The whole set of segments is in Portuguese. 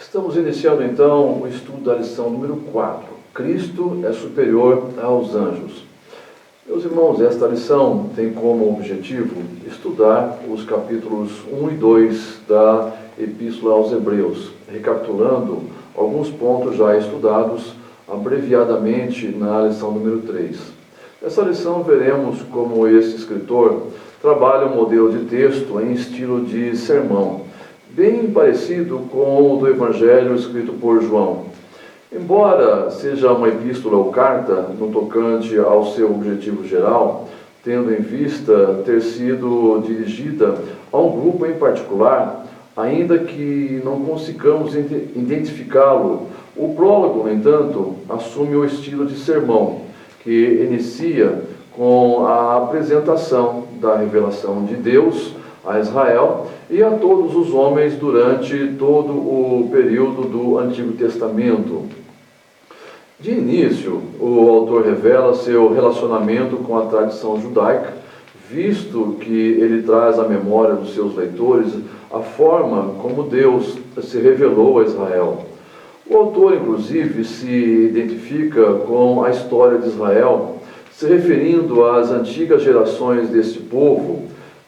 Estamos iniciando então o estudo da lição número 4. Cristo é superior aos anjos. Meus irmãos, esta lição tem como objetivo estudar os capítulos 1 e 2 da Epístola aos Hebreus, recapitulando alguns pontos já estudados abreviadamente na lição número 3. Nessa lição veremos como este escritor trabalha um modelo de texto em estilo de sermão, bem parecido com o do Evangelho escrito por João. Embora seja uma epístola ou carta no tocante ao seu objetivo geral, tendo em vista ter sido dirigida a um grupo em particular, ainda que não consigamos identificá-lo, o prólogo, no entanto, assume o estilo de sermão, que inicia com a apresentação da revelação de Deus a Israel e a todos os homens durante todo o período do Antigo Testamento. De início, o autor revela seu relacionamento com a tradição judaica, visto que ele traz à memória dos seus leitores a forma como Deus se revelou a Israel. O autor, inclusive, se identifica com a história de Israel, se referindo às antigas gerações deste povo,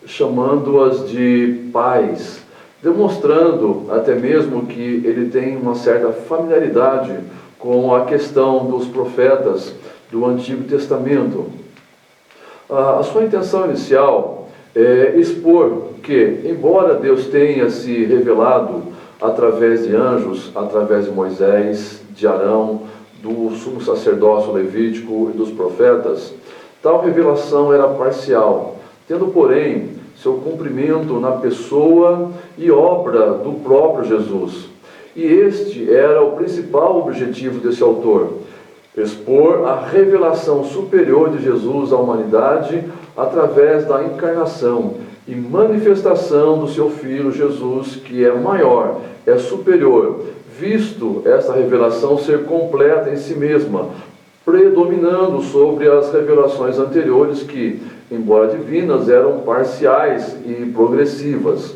chamando-as de pais, demonstrando até mesmo que ele tem uma certa familiaridade com a questão dos profetas do Antigo Testamento. A sua intenção inicial é expor que, embora Deus tenha se revelado através de anjos, através de Moisés, de Arão, do sumo sacerdócio levítico e dos profetas, tal revelação era parcial, tendo, porém, seu cumprimento na pessoa e obra do próprio Jesus. E este era o principal objetivo desse autor: expor a revelação superior de Jesus à humanidade através da encarnação e manifestação do seu Filho Jesus, que é maior, é superior, visto essa revelação ser completa em si mesma, predominando sobre as revelações anteriores que, embora divinas, eram parciais e progressivas.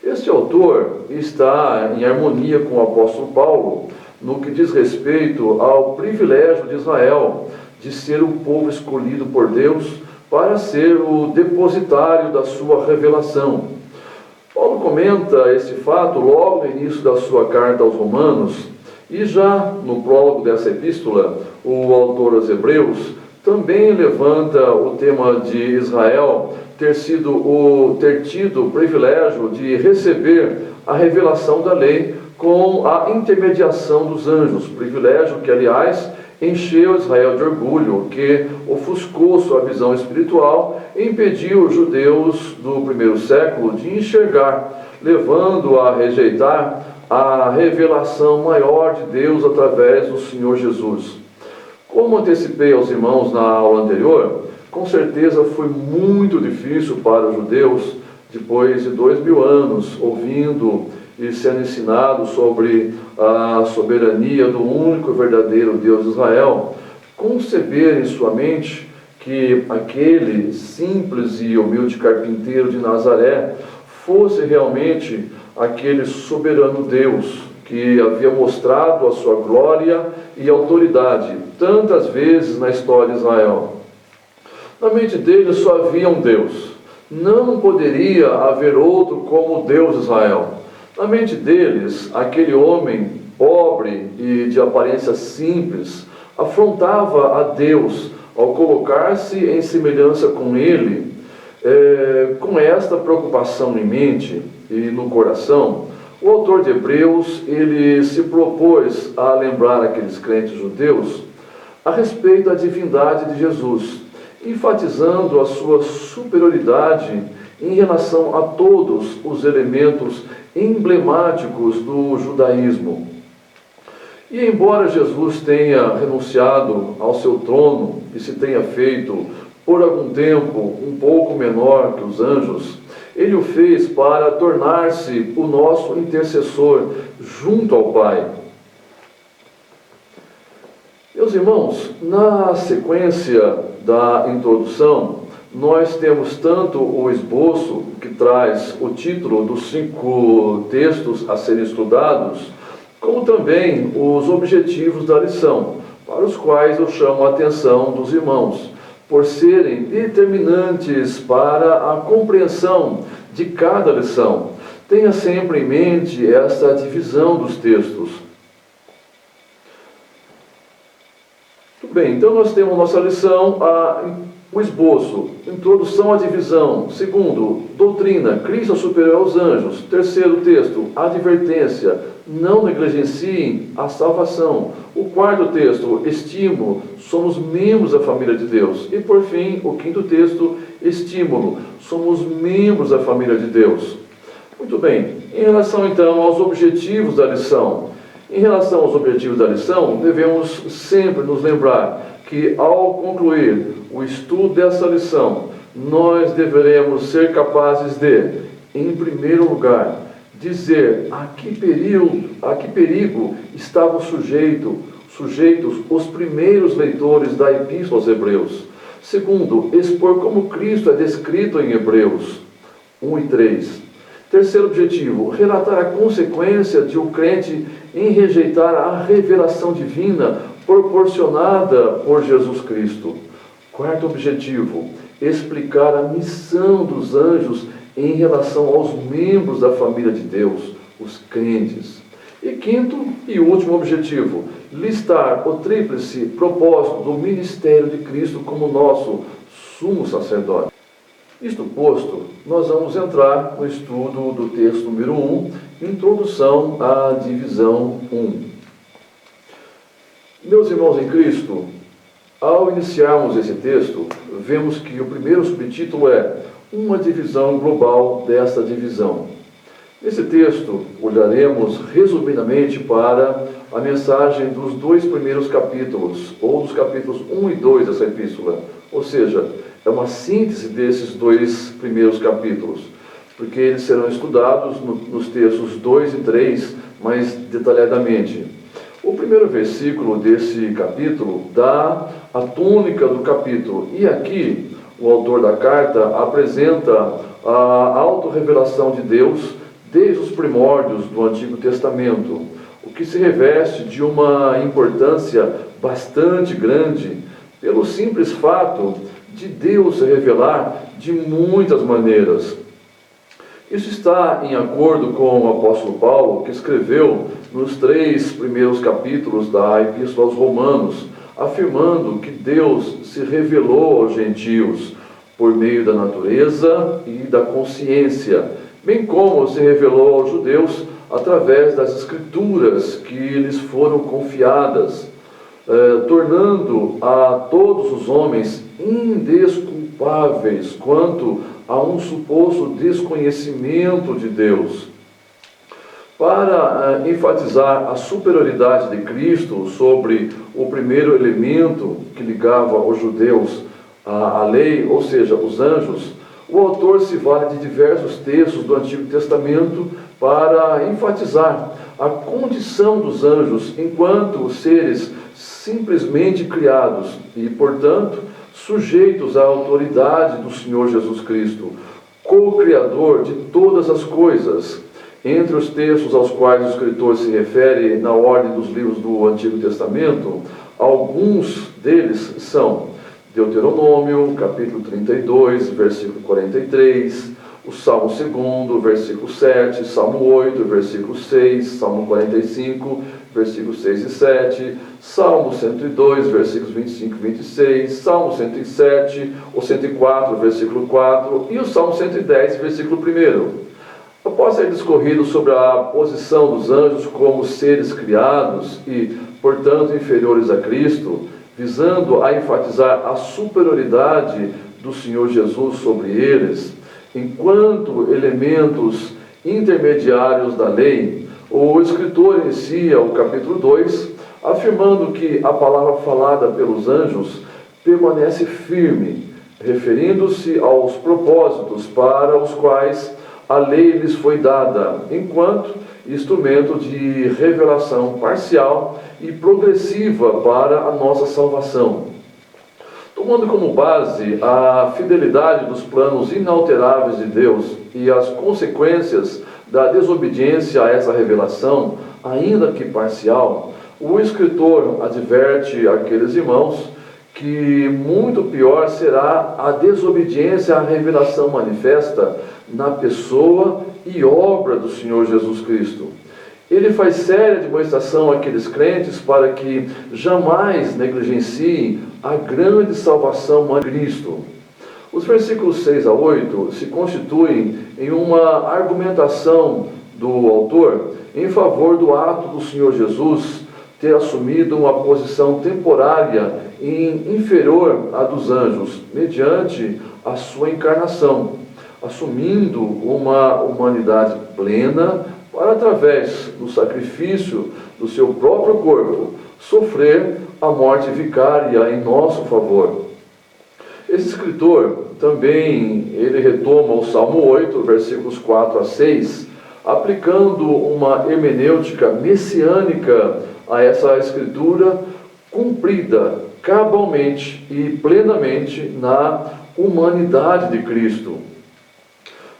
Este autor está em harmonia com o apóstolo Paulo no que diz respeito ao privilégio de Israel de ser o povo escolhido por Deus para ser o depositário da sua revelação. Paulo comenta esse fato logo no início da sua carta aos Romanos, e já no prólogo dessa epístola, o autor aos Hebreus também levanta o tema de Israel ter tido o privilégio de receber a revelação da lei com a intermediação dos anjos, privilégio que, aliás, encheu Israel de orgulho, que ofuscou sua visão espiritual e impediu os judeus do primeiro século de enxergar, levando a rejeitar a revelação maior de Deus através do Senhor Jesus. Como antecipei aos irmãos na aula anterior, com certeza foi muito difícil para os judeus, depois de 2000 anos, ouvindo e sendo ensinado sobre a soberania do único e verdadeiro Deus de Israel, conceber em sua mente que aquele simples e humilde carpinteiro de Nazaré fosse realmente aquele soberano Deus que havia mostrado a sua glória e autoridade tantas vezes na história de Israel. Na mente dele só havia um Deus. Não poderia haver outro como o Deus de Israel. Na mente deles, aquele homem pobre e de aparência simples afrontava a Deus ao colocar-se em semelhança com ele. Com esta preocupação em mente e no coração, o autor de Hebreus ele se propôs a lembrar aqueles crentes judeus a respeito da divindade de Jesus, enfatizando a sua superioridade em relação a todos os elementos emblemáticos do judaísmo. E embora Jesus tenha renunciado ao seu trono e se tenha feito por algum tempo um pouco menor que os anjos, ele o fez para tornar-se o nosso intercessor junto ao Pai. Meus irmãos, na sequência da introdução, nós temos tanto o esboço, que traz o título dos 5 textos a serem estudados, como também os objetivos da lição, para os quais eu chamo a atenção dos irmãos, por serem determinantes para a compreensão de cada lição. Tenha sempre em mente esta divisão dos textos. Muito bem, então nós temos nossa lição, o esboço, introdução à divisão. Segundo, doutrina, Cristo é superior aos anjos. Terceiro texto, advertência, não negligenciem a salvação. O quarto texto, estímulo, somos membros da família de Deus. E por fim, o quinto texto, estímulo, somos membros da família de Deus. Muito bem, em relação então aos objetivos da lição. Em relação aos objetivos da lição, devemos sempre nos lembrar que, ao concluir o estudo dessa lição, nós deveremos ser capazes de, em primeiro lugar, dizer a que perigo estavam sujeitos os primeiros leitores da Epístola aos Hebreus. Segundo, expor como Cristo é descrito em Hebreus 1 e 3. Terceiro objetivo, relatar a consequência de o crente em rejeitar a revelação divina proporcionada por Jesus Cristo. Quarto objetivo, explicar a missão dos anjos em relação aos membros da família de Deus, os crentes. E quinto e último objetivo, listar o tríplice propósito do ministério de Cristo como nosso sumo sacerdote. Isto posto, nós vamos entrar no estudo do texto número 1, introdução à divisão 1. Meus irmãos em Cristo, ao iniciarmos esse texto, vemos que o primeiro subtítulo é uma divisão global desta divisão. Nesse texto, olharemos resumidamente para a mensagem dos dois primeiros capítulos, ou dos capítulos 1 e 2 dessa epístola, ou seja, é uma síntese desses dois primeiros capítulos, porque eles serão estudados nos textos 2 e 3 mais detalhadamente. O primeiro versículo desse capítulo dá a tônica do capítulo, e aqui o autor da carta apresenta a autorrevelação de Deus desde os primórdios do Antigo Testamento, o que se reveste de uma importância bastante grande pelo simples fato de Deus se revelar de muitas maneiras. Isso está em acordo com o apóstolo Paulo, que escreveu nos 3 primeiros capítulos da Epístola aos Romanos, afirmando que Deus se revelou aos gentios por meio da natureza e da consciência, bem como se revelou aos judeus através das escrituras que lhes foram confiadas, tornando a todos os homens indesculpáveis quanto a um suposto desconhecimento de Deus. Para enfatizar a superioridade de Cristo sobre o primeiro elemento que ligava os judeus à lei, ou seja, os anjos, o autor se vale de diversos textos do Antigo Testamento para enfatizar a condição dos anjos enquanto seres simplesmente criados e, portanto, sujeitos à autoridade do Senhor Jesus Cristo, co-criador de todas as coisas. Entre os textos aos quais o escritor se refere na ordem dos livros do Antigo Testamento, alguns deles são Deuteronômio, capítulo 32, versículo 43, o Salmo 2, versículo 7, Salmo 8, versículo 6, Salmo 45, versículos 6 e 7, Salmo 102, versículos 25 e 26, Salmo 107, o 104, versículo 4 e o Salmo 110, versículo 1. Após ser discorrido sobre a posição dos anjos como seres criados e, portanto, inferiores a Cristo, visando a enfatizar a superioridade do Senhor Jesus sobre eles, enquanto elementos intermediários da lei, o escritor inicia o capítulo 2, afirmando que a palavra falada pelos anjos permanece firme, referindo-se aos propósitos para os quais a lei lhes foi dada, enquanto instrumento de revelação parcial e progressiva para a nossa salvação. Tomando como base a fidelidade dos planos inalteráveis de Deus e as consequências da desobediência a essa revelação, ainda que parcial, o escritor adverte aqueles irmãos que muito pior será a desobediência à revelação manifesta na pessoa e obra do Senhor Jesus Cristo. Ele faz séria demonstração àqueles crentes para que jamais negligenciem a grande salvação de Cristo. Os versículos 6 a 8 se constituem em uma argumentação do autor em favor do ato do Senhor Jesus ter assumido uma posição temporária e inferior à dos anjos, mediante a sua encarnação, assumindo uma humanidade plena para, através do sacrifício do seu próprio corpo, sofrer a morte vicária em nosso favor. Esse escritor também, ele retoma o Salmo 8, versículos 4 a 6, aplicando uma hermenêutica messiânica a essa escritura, cumprida cabalmente e plenamente na humanidade de Cristo.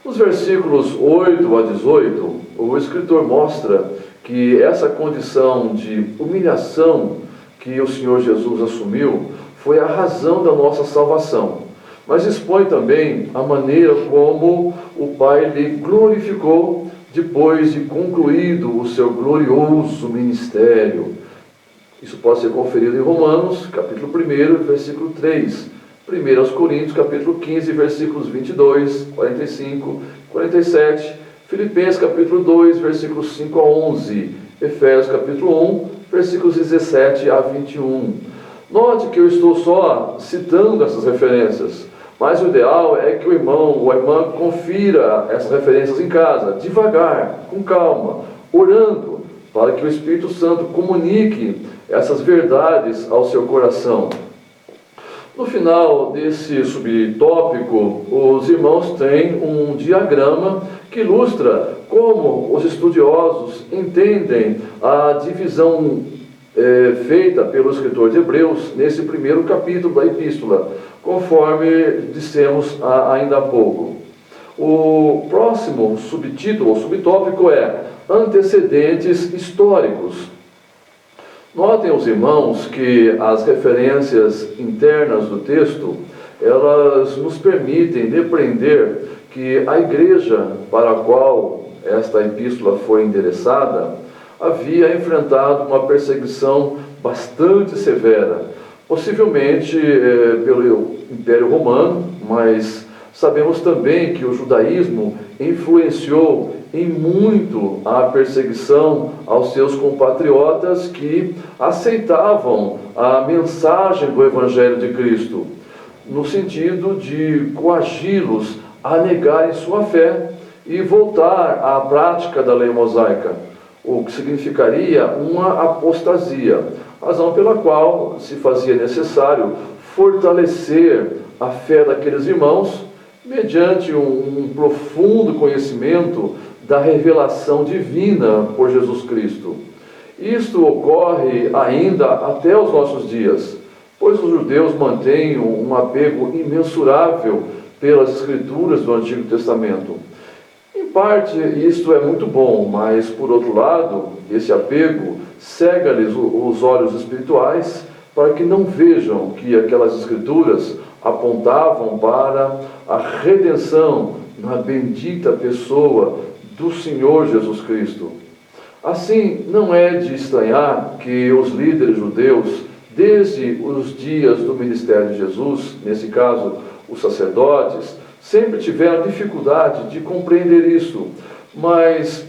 Nos versículos 8 a 18, o escritor mostra que essa condição de humilhação que o Senhor Jesus assumiu foi a razão da nossa salvação, mas expõe também a maneira como o Pai lhe glorificou depois de concluído o seu glorioso ministério. Isso pode ser conferido em Romanos, capítulo 1, versículo 3, 1 Coríntios, capítulo 15, versículos 22, 45, 47, Filipenses, capítulo 2, versículos 5 a 11, Efésios, capítulo 1, versículos 17 a 21. Note que eu estou só citando essas referências, mas o ideal é que o irmão ou a irmã confira essas referências em casa, devagar, com calma, orando, para que o Espírito Santo comunique essas verdades ao seu coração. No final desse subtópico, os irmãos têm um diagrama que ilustra como os estudiosos entendem a divisão feita pelo escritor de Hebreus nesse primeiro capítulo da epístola, conforme dissemos ainda há pouco. O próximo subtítulo ou subtópico é antecedentes históricos. Notem os irmãos que as referências internas do texto, elas nos permitem depreender que a igreja para a qual esta epístola foi endereçada havia enfrentado uma perseguição bastante severa, possivelmente pelo Império Romano, mas sabemos também que o judaísmo influenciou em muito a perseguição aos seus compatriotas que aceitavam a mensagem do Evangelho de Cristo, no sentido de coagi-los a negarem sua fé e voltar à prática da lei mosaica, o que significaria uma apostasia, razão pela qual se fazia necessário fortalecer a fé daqueles irmãos mediante um profundo conhecimento da revelação divina por Jesus Cristo. Isto ocorre ainda até os nossos dias, pois os judeus mantêm um apego imensurável pelas Escrituras do Antigo Testamento. Em parte, isto é muito bom, mas, por outro lado, esse apego cega-lhes os olhos espirituais para que não vejam que aquelas Escrituras apontavam para a redenção na bendita pessoa do Senhor Jesus Cristo. Assim, não é de estranhar que os líderes judeus, desde os dias do ministério de Jesus, nesse caso, os sacerdotes, sempre tiveram dificuldade de compreender isso. Mas,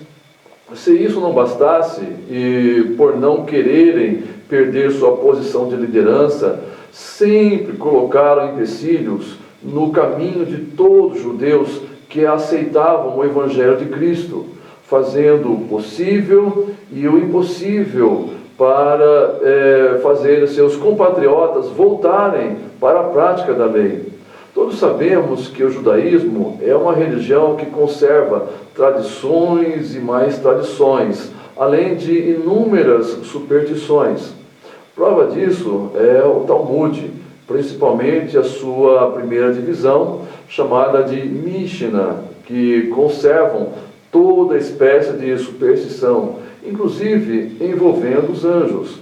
se isso não bastasse, e por não quererem perder sua posição de liderança, sempre colocaram empecilhos no caminho de todos os judeus que aceitavam o Evangelho de Cristo, fazendo o possível e o impossível para fazer seus compatriotas voltarem para a prática da lei. Todos sabemos que o judaísmo é uma religião que conserva tradições e mais tradições, além de inúmeras superstições. Prova disso é o Talmud, principalmente a sua primeira divisão, chamada de Mishnah, que conservam toda espécie de superstição, inclusive envolvendo os anjos.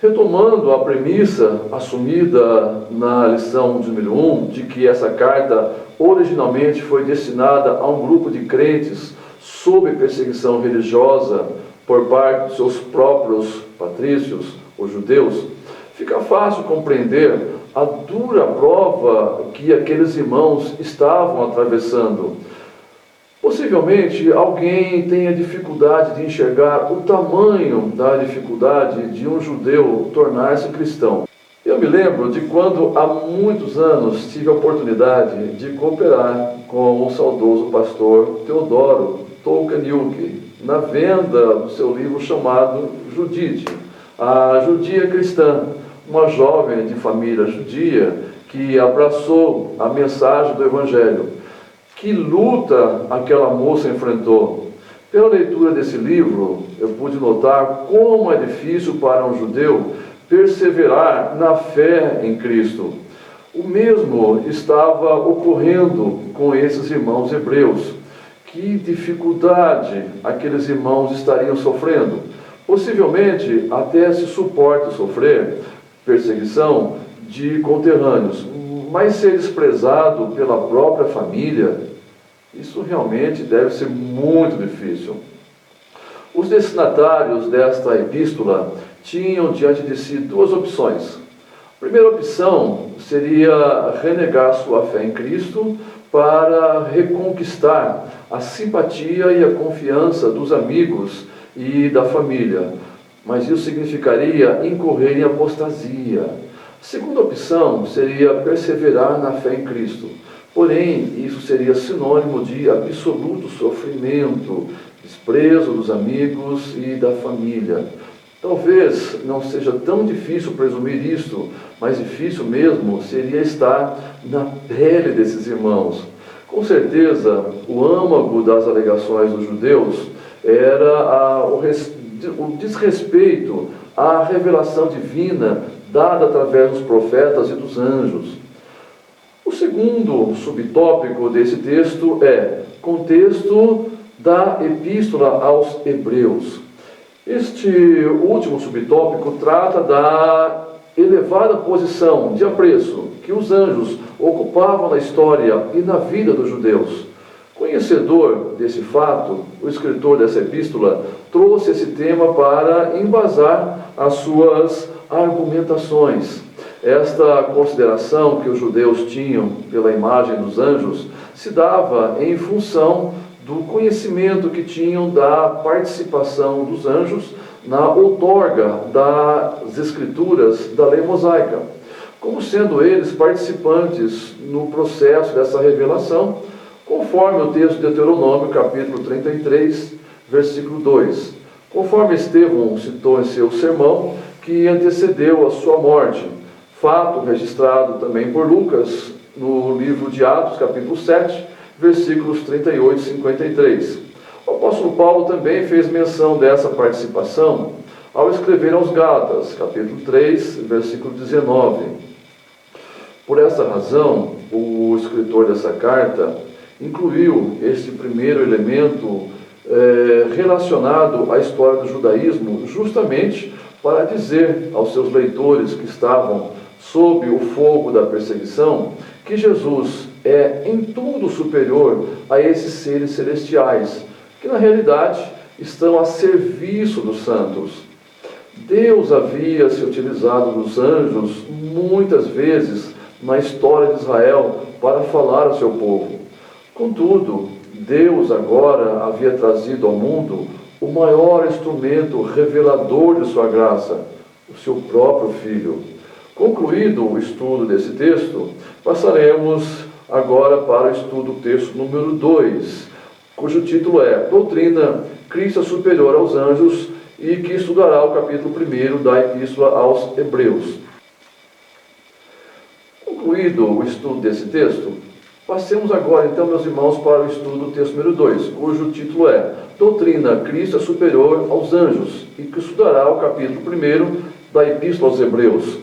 Retomando a premissa assumida na lição de número 1, de que essa carta originalmente foi destinada a um grupo de crentes sob perseguição religiosa por parte de seus próprios patrícios, os judeus, fica fácil compreender a dura prova que aqueles irmãos estavam atravessando. Possivelmente alguém tenha dificuldade de enxergar o tamanho da dificuldade de um judeu tornar-se cristão. Eu me lembro de quando há muitos anos tive a oportunidade de cooperar com o saudoso pastor Teodoro Tolkaniuk na venda do seu livro chamado Judite, a judia cristã, uma jovem de família judia que abraçou a mensagem do Evangelho. Que luta aquela moça enfrentou! Pela leitura desse livro, eu pude notar como é difícil para um judeu perseverar na fé em Cristo. O mesmo estava ocorrendo com esses irmãos hebreus. Que dificuldade aqueles irmãos estariam sofrendo! Possivelmente até se suporta sofrer perseguição de conterrâneos, mas ser desprezado pela própria família, isso realmente deve ser muito difícil. Os destinatários desta epístola tinham diante de si duas opções. A primeira opção seria renegar sua fé em Cristo para reconquistar a simpatia e a confiança dos amigos e da família, mas isso significaria incorrer em apostasia. A segunda opção seria perseverar na fé em Cristo, porém isso seria sinônimo de absoluto sofrimento, desprezo dos amigos e da família. Talvez não seja tão difícil presumir isto, mas difícil mesmo seria estar na pele desses irmãos. Com certeza, o âmago das alegações dos judeus era o desrespeito à revelação divina dada através dos profetas e dos anjos. O segundo subtópico desse texto é contexto da epístola aos Hebreus. Este último subtópico trata da elevada posição de apreço que os anjos ocupavam na história e na vida dos judeus. Conhecedor desse fato, o escritor dessa epístola trouxe esse tema para embasar as suas argumentações. Esta consideração que os judeus tinham pela imagem dos anjos se dava em função do conhecimento que tinham da participação dos anjos na outorga das escrituras da lei mosaica, como sendo eles participantes no processo dessa revelação, conforme o texto de Deuteronômio, capítulo 33, versículo 2. Conforme Estevão citou em seu sermão, que antecedeu a sua morte, fato registrado também por Lucas, no livro de Atos, capítulo 7, versículos 38 e 53. O apóstolo Paulo também fez menção dessa participação ao escrever aos Gálatas, capítulo 3, versículo 19. Por essa razão, o escritor dessa carta incluiu esse primeiro elemento relacionado à história do judaísmo, justamente para dizer aos seus leitores que estavam sob o fogo da perseguição que Jesus é em tudo superior a esses seres celestiais, que na realidade estão a serviço dos santos. Deus havia se utilizado dos anjos muitas vezes na história de Israel para falar ao seu povo. Contudo, Deus agora havia trazido ao mundo o maior instrumento revelador de sua graça, o seu próprio Filho. Concluído o estudo desse texto, passaremos agora para o estudo do texto número 2, cujo título é Doutrina, Cristo é superior aos anjos, e que estudará o capítulo 1 da Epístola aos Hebreus. Concluído o estudo desse texto, passemos agora, então, meus irmãos, para o estudo do texto número 2, cujo título é Doutrina, Cristo é superior aos anjos, e que estudará o capítulo 1 da Epístola aos Hebreus.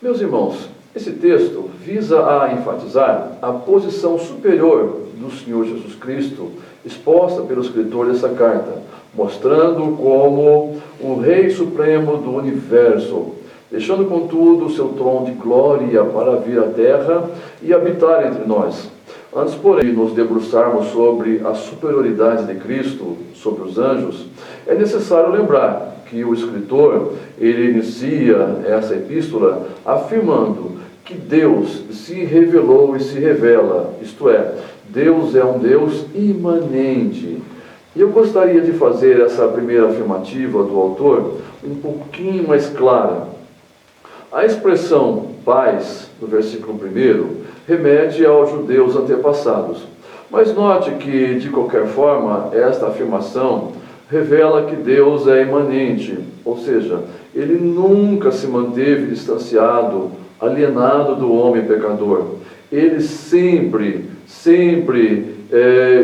Meus irmãos, esse texto visa a enfatizar a posição superior do Senhor Jesus Cristo, exposta pelo escritor dessa carta, mostrando como o Rei Supremo do Universo, deixando contudo o seu trono de glória para vir à terra e habitar entre nós. Antes, porém, de nos debruçarmos sobre a superioridade de Cristo sobre os anjos, é necessário lembrar que o escritor, ele inicia essa epístola afirmando que Deus se revelou e se revela, isto é, Deus é um Deus imanente. E eu gostaria de fazer essa primeira afirmativa do autor um pouquinho mais clara. A expressão paz, no versículo 1, remete aos judeus antepassados. Mas note que, de qualquer forma, esta afirmação revela que Deus é imanente, ou seja, ele nunca se manteve distanciado, alienado do homem pecador. Ele sempre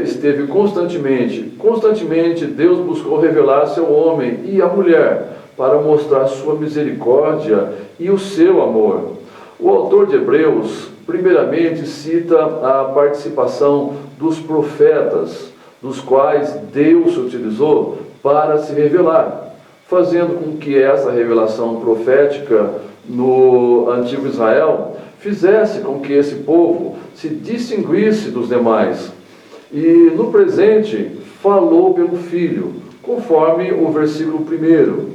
esteve constantemente Deus buscou revelar-se ao homem e à mulher para mostrar sua misericórdia e o seu amor. O autor de Hebreus, primeiramente, cita a participação dos profetas, dos quais Deus se utilizou para se revelar, fazendo com que essa revelação profética no antigo Israel fizesse com que esse povo se distinguisse dos demais. E no presente falou pelo Filho, conforme o versículo 1.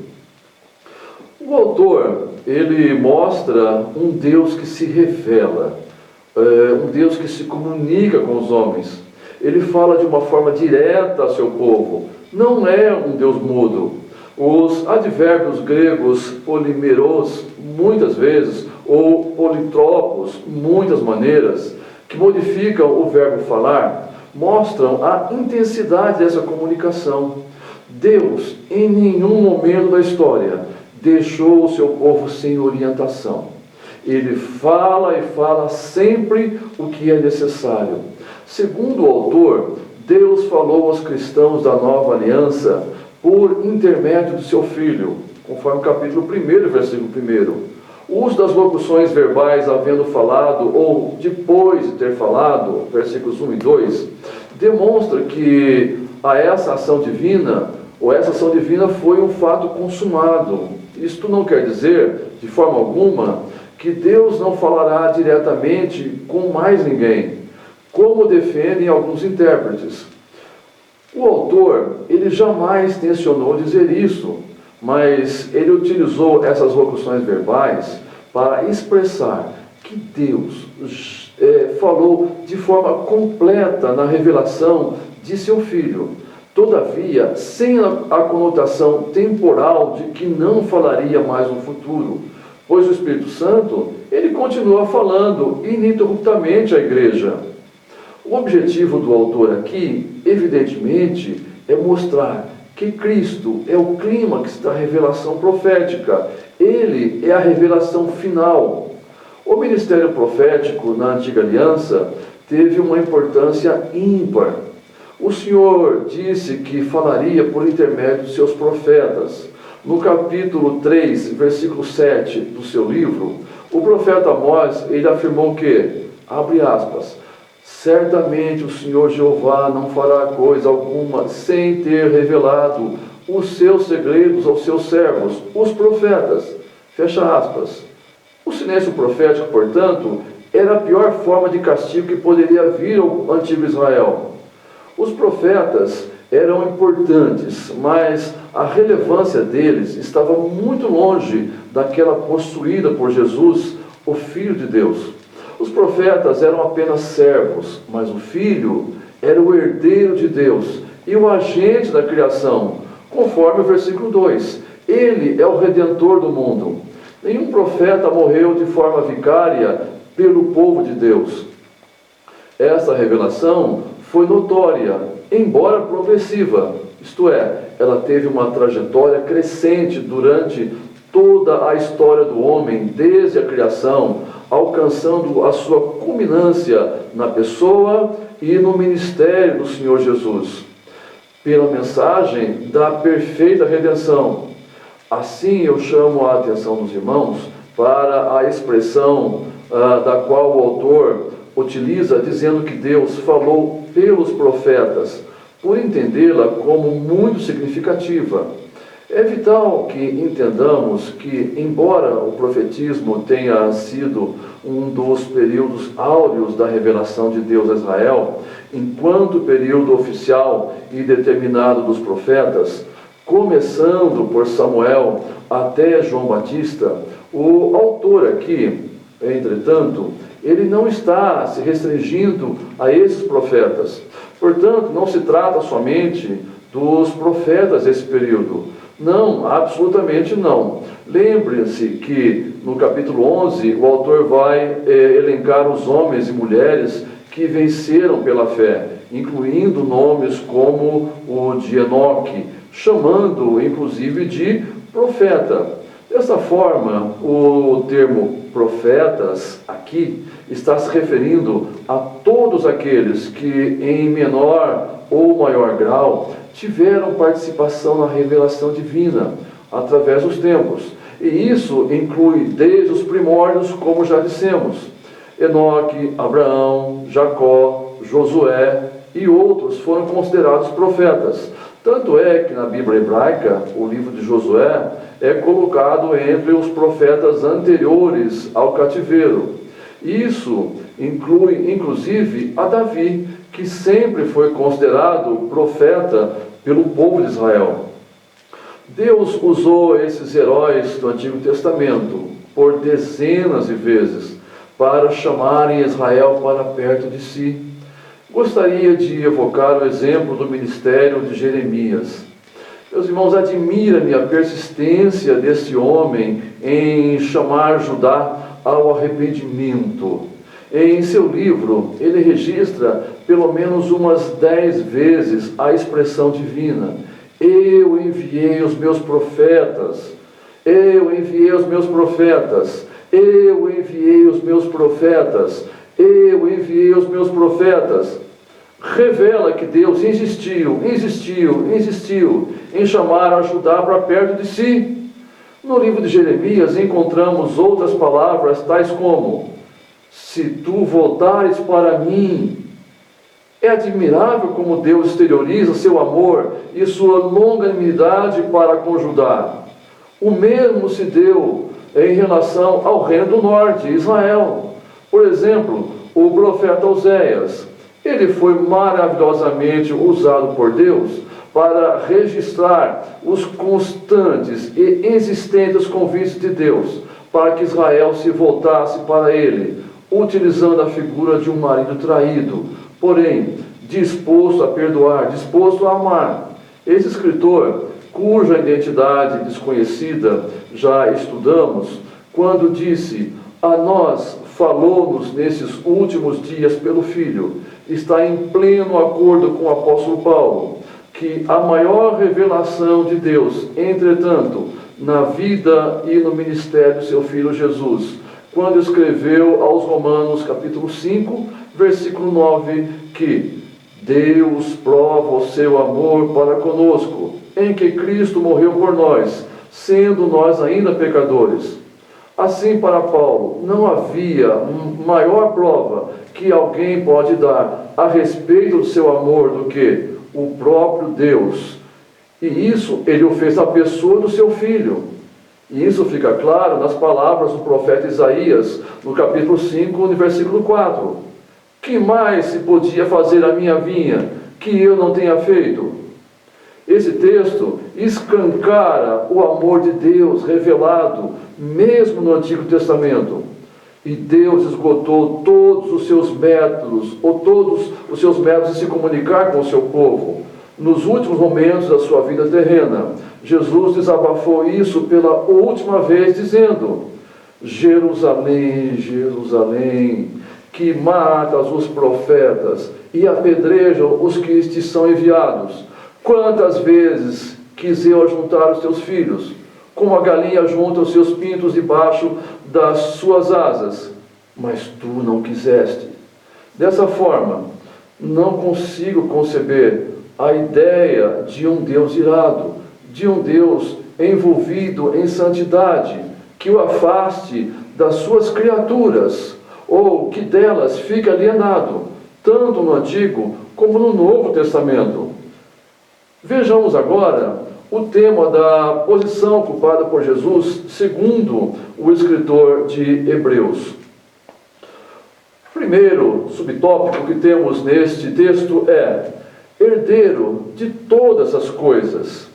O autor, ele mostra um Deus que se revela, um Deus que se comunica com os homens. Ele fala de uma forma direta ao seu povo, não é um Deus mudo. Os advérbios gregos polimeros, muitas vezes, ou politropos, muitas maneiras, que modificam o verbo falar, mostram a intensidade dessa comunicação. Deus, em nenhum momento da história, deixou o seu povo sem orientação. Ele fala e fala sempre o que é necessário. Segundo o autor, Deus falou aos cristãos da nova aliança por intermédio do seu Filho, conforme o capítulo 1, versículo 1. O uso das locuções verbais, havendo falado ou depois de ter falado, versículos 1 e 2, demonstra que essa ação divina foi um fato consumado. Isto não quer dizer, de forma alguma, que Deus não falará diretamente com mais ninguém, como defendem alguns intérpretes. O autor, ele jamais tencionou dizer isso, mas ele utilizou essas locuções verbais para expressar que Deus falou de forma completa na revelação de seu Filho. Todavia, sem a conotação temporal de que não falaria mais no futuro, pois o Espírito Santo, ele continua falando ininterruptamente à igreja. O objetivo do autor aqui, evidentemente, é mostrar que Cristo é o clímax da revelação profética. Ele é a revelação final. O ministério profético na Antiga Aliança teve uma importância ímpar. O Senhor disse que falaria por intermédio de seus profetas. No capítulo 3, versículo 7 do seu livro, o profeta Amós, ele afirmou que, abre aspas, certamente o Senhor Jeová não fará coisa alguma sem ter revelado os seus segredos aos seus servos, os profetas. Fecha aspas. O silêncio profético, portanto, era a pior forma de castigo que poderia vir ao antigo Israel. Os profetas eram importantes, mas a relevância deles estava muito longe daquela possuída por Jesus, o Filho de Deus. Os profetas eram apenas servos, mas o Filho era o herdeiro de Deus e o agente da criação, conforme o versículo 2. Ele é o Redentor do mundo. Nenhum profeta morreu de forma vicária pelo povo de Deus. Essa revelação foi notória, embora progressiva, isto é, ela teve uma trajetória crescente durante toda a história do homem, desde a criação, alcançando a sua culminância na pessoa e no ministério do Senhor Jesus, pela mensagem da perfeita redenção. Assim eu chamo a atenção dos irmãos para a expressão da qual o autor utiliza dizendo que Deus falou pelos profetas, por entendê-la como muito significativa. É vital que entendamos que, embora o profetismo tenha sido um dos períodos áureos da revelação de Deus a Israel, enquanto período oficial e determinado dos profetas, começando por Samuel até João Batista, o autor aqui, entretanto, ele não está se restringindo a esses profetas. Portanto, não se trata somente dos profetas desse período. Não, absolutamente não. Lembre-se que no capítulo 11 o autor vai elencar os homens e mulheres que venceram pela fé, incluindo nomes como o de Enoque, chamando inclusive de profeta. Dessa forma, o termo profetas aqui está se referindo a todos aqueles que, em menor ou maior grau, tiveram participação na revelação divina através dos tempos. E isso inclui desde os primórdios, como já dissemos, Enoque, Abraão, Jacó, Josué e outros foram considerados profetas. Tanto é que na Bíblia hebraica, o livro de Josué é colocado entre os profetas anteriores ao cativeiro. Isso inclui, inclusive, a Davi, que sempre foi considerado profeta pelo povo de Israel. Deus usou esses heróis do Antigo Testamento por dezenas de vezes para chamarem Israel para perto de si. Gostaria de evocar o exemplo do ministério de Jeremias. Meus irmãos, admira-me a persistência desse homem em chamar Judá ao arrependimento. Em seu livro, ele registra pelo menos umas 10 vezes a expressão divina: eu enviei os meus profetas, eu enviei os meus profetas, eu enviei os meus profetas, eu enviei os meus profetas. Revela que Deus insistiu em chamar a Judá para perto de si. No livro de Jeremias encontramos outras palavras tais como: se tu voltares para mim. É admirável como Deus exterioriza seu amor e sua longanimidade para com Judá. O mesmo se deu em relação ao reino do norte, Israel. Por exemplo, o profeta Oséias, ele foi maravilhosamente usado por Deus para registrar os constantes e existentes convites de Deus para que Israel se voltasse para ele, utilizando a figura de um marido traído, porém disposto a perdoar, disposto a amar. Esse escritor, cuja identidade desconhecida já estudamos, quando disse: a nós falou-nos nesses últimos dias pelo Filho, está em pleno acordo com o apóstolo Paulo, que a maior revelação de Deus, entretanto, na vida e no ministério do seu Filho Jesus, quando escreveu aos Romanos capítulo 5, versículo 9, que Deus prova o seu amor para conosco, em que Cristo morreu por nós, sendo nós ainda pecadores. Assim, para Paulo, não havia maior prova que alguém pode dar a respeito do seu amor do que o próprio Deus. E isso ele o fez na pessoa do seu Filho. E isso fica claro nas palavras do profeta Isaías, no capítulo 5, no versículo 4. Que mais se podia fazer a minha vinha que eu não tenha feito? Esse texto escancara o amor de Deus revelado mesmo no Antigo Testamento. E Deus esgotou todos os seus métodos de se comunicar com o seu povo. Nos últimos momentos da sua vida terrena, Jesus desabafou isso pela última vez, dizendo: Jerusalém, Jerusalém, que matas os profetas e apedrejam os que te são enviados. Quantas vezes quis eu ajuntar os teus filhos, como a galinha junta os seus pintos debaixo das suas asas, mas tu não quiseste. Dessa forma, não consigo conceber a ideia de um Deus irado, de um Deus envolvido em santidade, que o afaste das suas criaturas, ou que delas fique alienado, tanto no Antigo como no Novo Testamento. Vejamos agora o tema da posição ocupada por Jesus, segundo o escritor de Hebreus. O primeiro subtópico que temos neste texto é herdeiro de todas as coisas.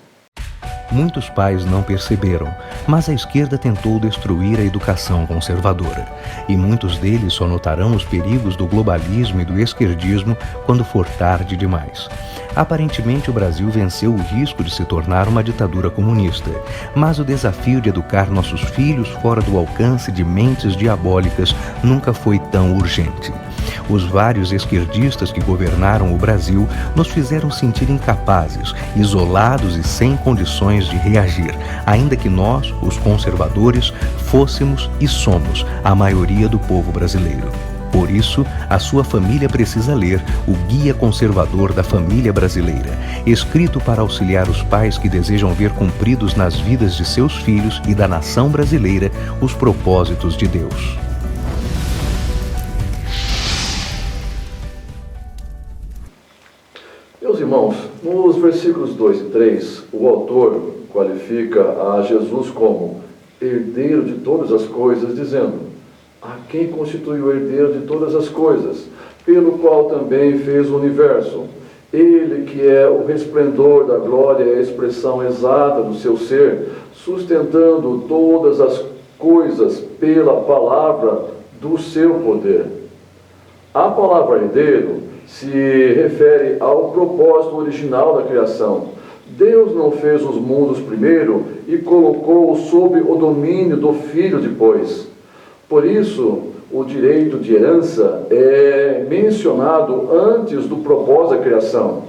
Muitos pais não perceberam, mas a esquerda tentou destruir a educação conservadora. E muitos deles só notarão os perigos do globalismo e do esquerdismo quando for tarde demais. Aparentemente, o Brasil venceu o risco de se tornar uma ditadura comunista, mas o desafio de educar nossos filhos fora do alcance de mentes diabólicas nunca foi tão urgente. Os vários esquerdistas que governaram o Brasil nos fizeram sentir incapazes, isolados e sem condições de reagir, ainda que nós, os conservadores, fôssemos e somos a maioria do povo brasileiro. Por isso, a sua família precisa ler o Guia Conservador da Família Brasileira, escrito para auxiliar os pais que desejam ver cumpridos nas vidas de seus filhos e da nação brasileira os propósitos de Deus. Meus irmãos, nos versículos 2 e 3, o autor qualifica a Jesus como herdeiro de todas as coisas, dizendo: a quem constituiu o herdeiro de todas as coisas, pelo qual também fez o universo. Ele que é o resplendor da glória e a expressão exata do seu ser, sustentando todas as coisas pela palavra do seu poder. A palavra herdeiro se refere ao propósito original da criação. Deus não fez os mundos primeiro e colocou-os sob o domínio do Filho depois. Por isso, o direito de herança é mencionado antes do propósito da criação.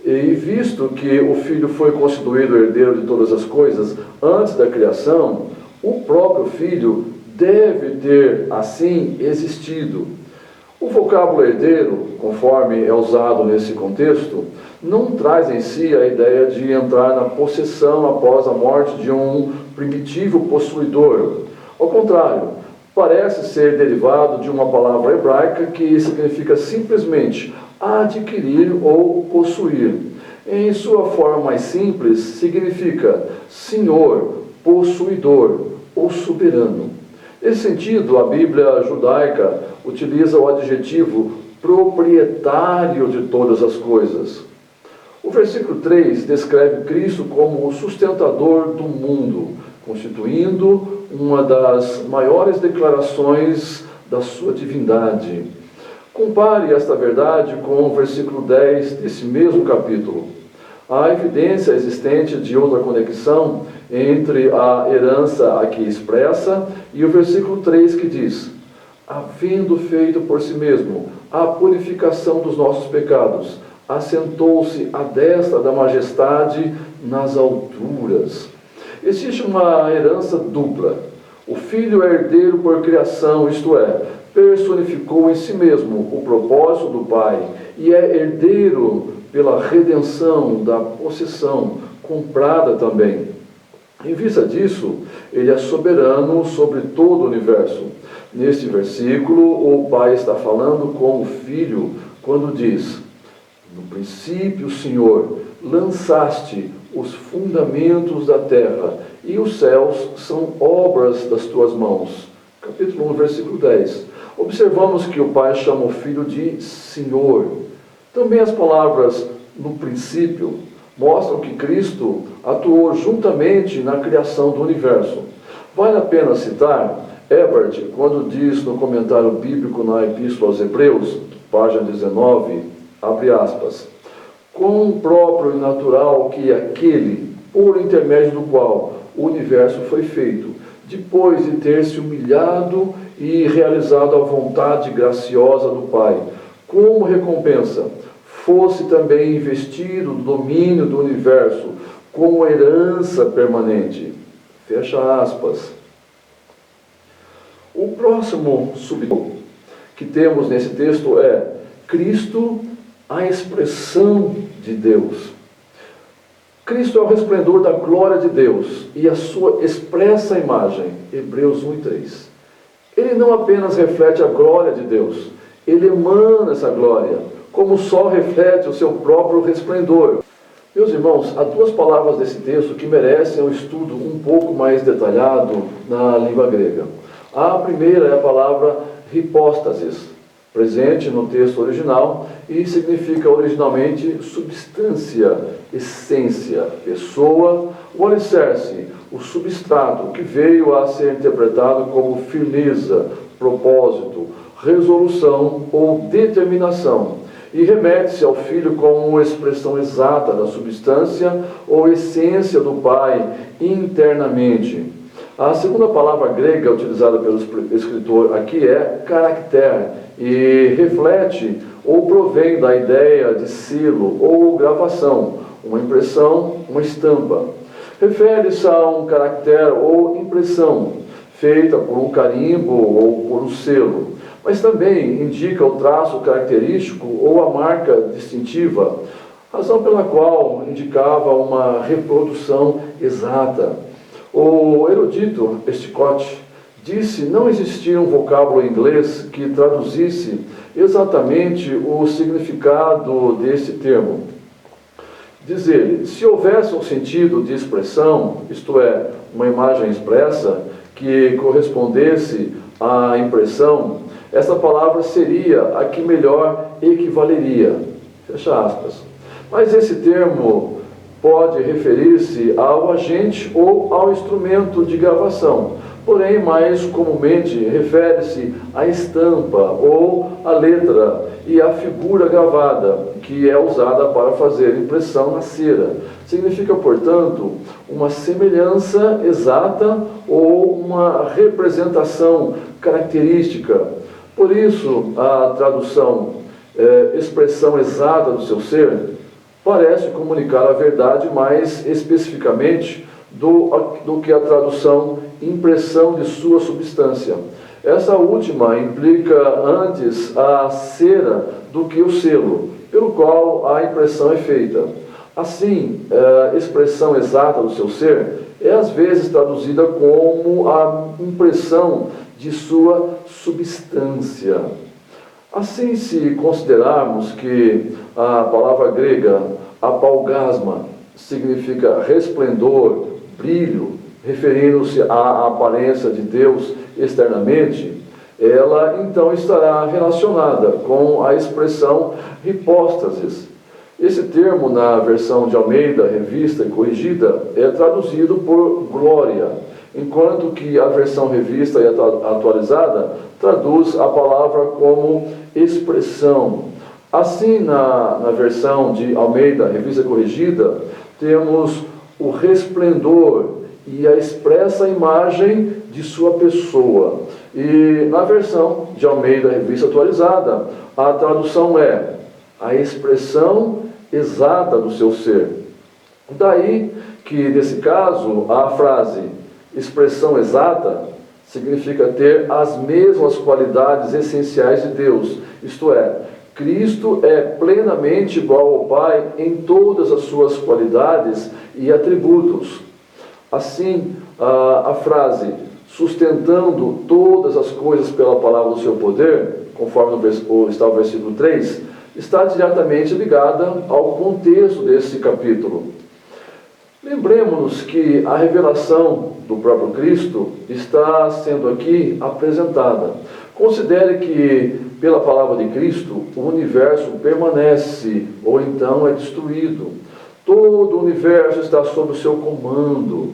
E visto que o Filho foi constituído herdeiro de todas as coisas antes da criação, o próprio Filho deve ter, assim, existido. O vocábulo herdeiro, conforme é usado nesse contexto, não traz em si a ideia de entrar na possessão após a morte de um primitivo possuidor. Ao contrário, parece ser derivado de uma palavra hebraica que significa simplesmente adquirir ou possuir. Em sua forma mais simples, significa senhor, possuidor ou soberano. Nesse sentido, a Bíblia judaica utiliza o adjetivo proprietário de todas as coisas. O versículo 3 descreve Cristo como o sustentador do mundo, constituindo uma das maiores declarações da sua divindade. Compare esta verdade com o versículo 10 desse mesmo capítulo. Há evidência existente de outra conexão entre a herança aqui expressa e o versículo 3 que diz: havendo feito por si mesmo a purificação dos nossos pecados, assentou-se à destra da majestade nas alturas. Existe uma herança dupla. O Filho é herdeiro por criação, isto é, personificou em si mesmo o propósito do Pai e é herdeiro pela redenção da possessão, comprada também. Em vista disso, ele é soberano sobre todo o universo. Neste versículo, o Pai está falando com o Filho quando diz: no princípio, Senhor, lançaste os fundamentos da terra, e os céus são obras das tuas mãos. Capítulo 1, versículo 10. Observamos que o Pai chama o Filho de Senhor. Também as palavras no princípio mostram que Cristo atuou juntamente na criação do universo. Vale a pena citar Ebert, quando diz no comentário bíblico na Epístola aos Hebreus, página 19, abre aspas: quão próprio e natural que aquele, por intermédio do qual o universo foi feito, depois de ter se humilhado e realizado a vontade graciosa do Pai, como recompensa, fosse também investido do domínio do universo como herança permanente. Fecha aspas. O próximo subtópico que temos nesse texto é Cristo, a expressão de Deus. Cristo é o resplendor da glória de Deus e a sua expressa imagem. Hebreus 1 e 3. ele não apenas reflete a glória de Deus, ele emana essa glória, como o sol reflete o seu próprio resplendor. Meus irmãos, há duas palavras desse texto que merecem um estudo um pouco mais detalhado na língua grega. A primeira é a palavra hipóstasis, presente no texto original e significa originalmente substância, essência, pessoa, o alicerce, o substrato, que veio a ser interpretado como firmeza, propósito, resolução ou determinação, e remete-se ao Filho como expressão exata da substância ou essência do Pai internamente. A segunda palavra grega utilizada pelo escritor aqui é caracter, e reflete ou provém da ideia de selo ou gravação, uma impressão, uma estampa. Refere-se a um caractere ou impressão, feita por um carimbo ou por um selo, mas também indica o traço característico ou a marca distintiva, razão pela qual indicava uma reprodução exata. O erudito Esticott disse não existir um vocábulo inglês que traduzisse exatamente o significado desse termo. Diz ele, se houvesse um sentido de expressão, isto é, uma imagem expressa, que correspondesse à impressão, essa palavra seria a que melhor equivaleria. Fecha aspas. Mas esse termo pode referir-se ao agente ou ao instrumento de gravação, porém, mais comumente, refere-se à estampa ou à letra e à figura gravada, que é usada para fazer impressão na cera. Significa, portanto, uma semelhança exata ou uma representação característica. Por isso, a tradução expressão exata do seu ser parece comunicar a verdade mais especificamente do que a tradução impressão de sua substância. Essa última implica antes a cera do que o selo, pelo qual a impressão é feita. Assim, a expressão exata do seu ser é às vezes traduzida como a impressão de sua substância. Assim, se considerarmos que a palavra grega apalgasma significa resplendor, brilho, referindo-se à aparência de Deus externamente, ela então estará relacionada com a expressão hipóstasis. Esse termo, na versão de Almeida, revista e corrigida, é traduzido por glória, enquanto que a versão revista e atualizada traduz a palavra como expressão. Assim, na versão de Almeida, revista corrigida, temos o resplendor e a expressa imagem de sua pessoa. E na versão de Almeida, revista atualizada, a tradução é a expressão exata do seu ser. Daí que, nesse caso, a frase expressão exata significa ter as mesmas qualidades essenciais de Deus, isto é, Cristo é plenamente igual ao Pai em todas as suas qualidades e atributos. Assim, a frase sustentando todas as coisas pela palavra do seu poder, conforme está o versículo 3, está diretamente ligada ao contexto desse capítulo. Lembremos-nos que a revelação do próprio Cristo está sendo aqui apresentada. Considere que, pela palavra de Cristo, o universo permanece, ou então é destruído. Todo o universo está sob o seu comando.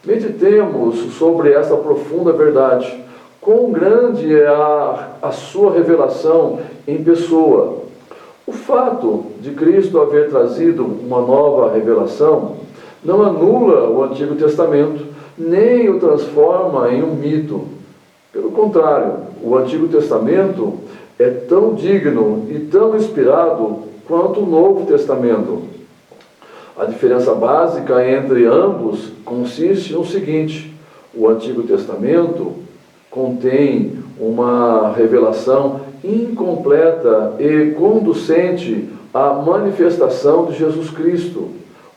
Meditemos sobre essa profunda verdade. Quão grande é a sua revelação em pessoa. O fato de Cristo haver trazido uma nova revelação não anula o Antigo Testamento, nem o transforma em um mito. Pelo contrário, o Antigo Testamento é tão digno e tão inspirado quanto o Novo Testamento. A diferença básica entre ambos consiste no seguinte: o Antigo Testamento contém uma revelação incompleta e conducente à manifestação de Jesus Cristo,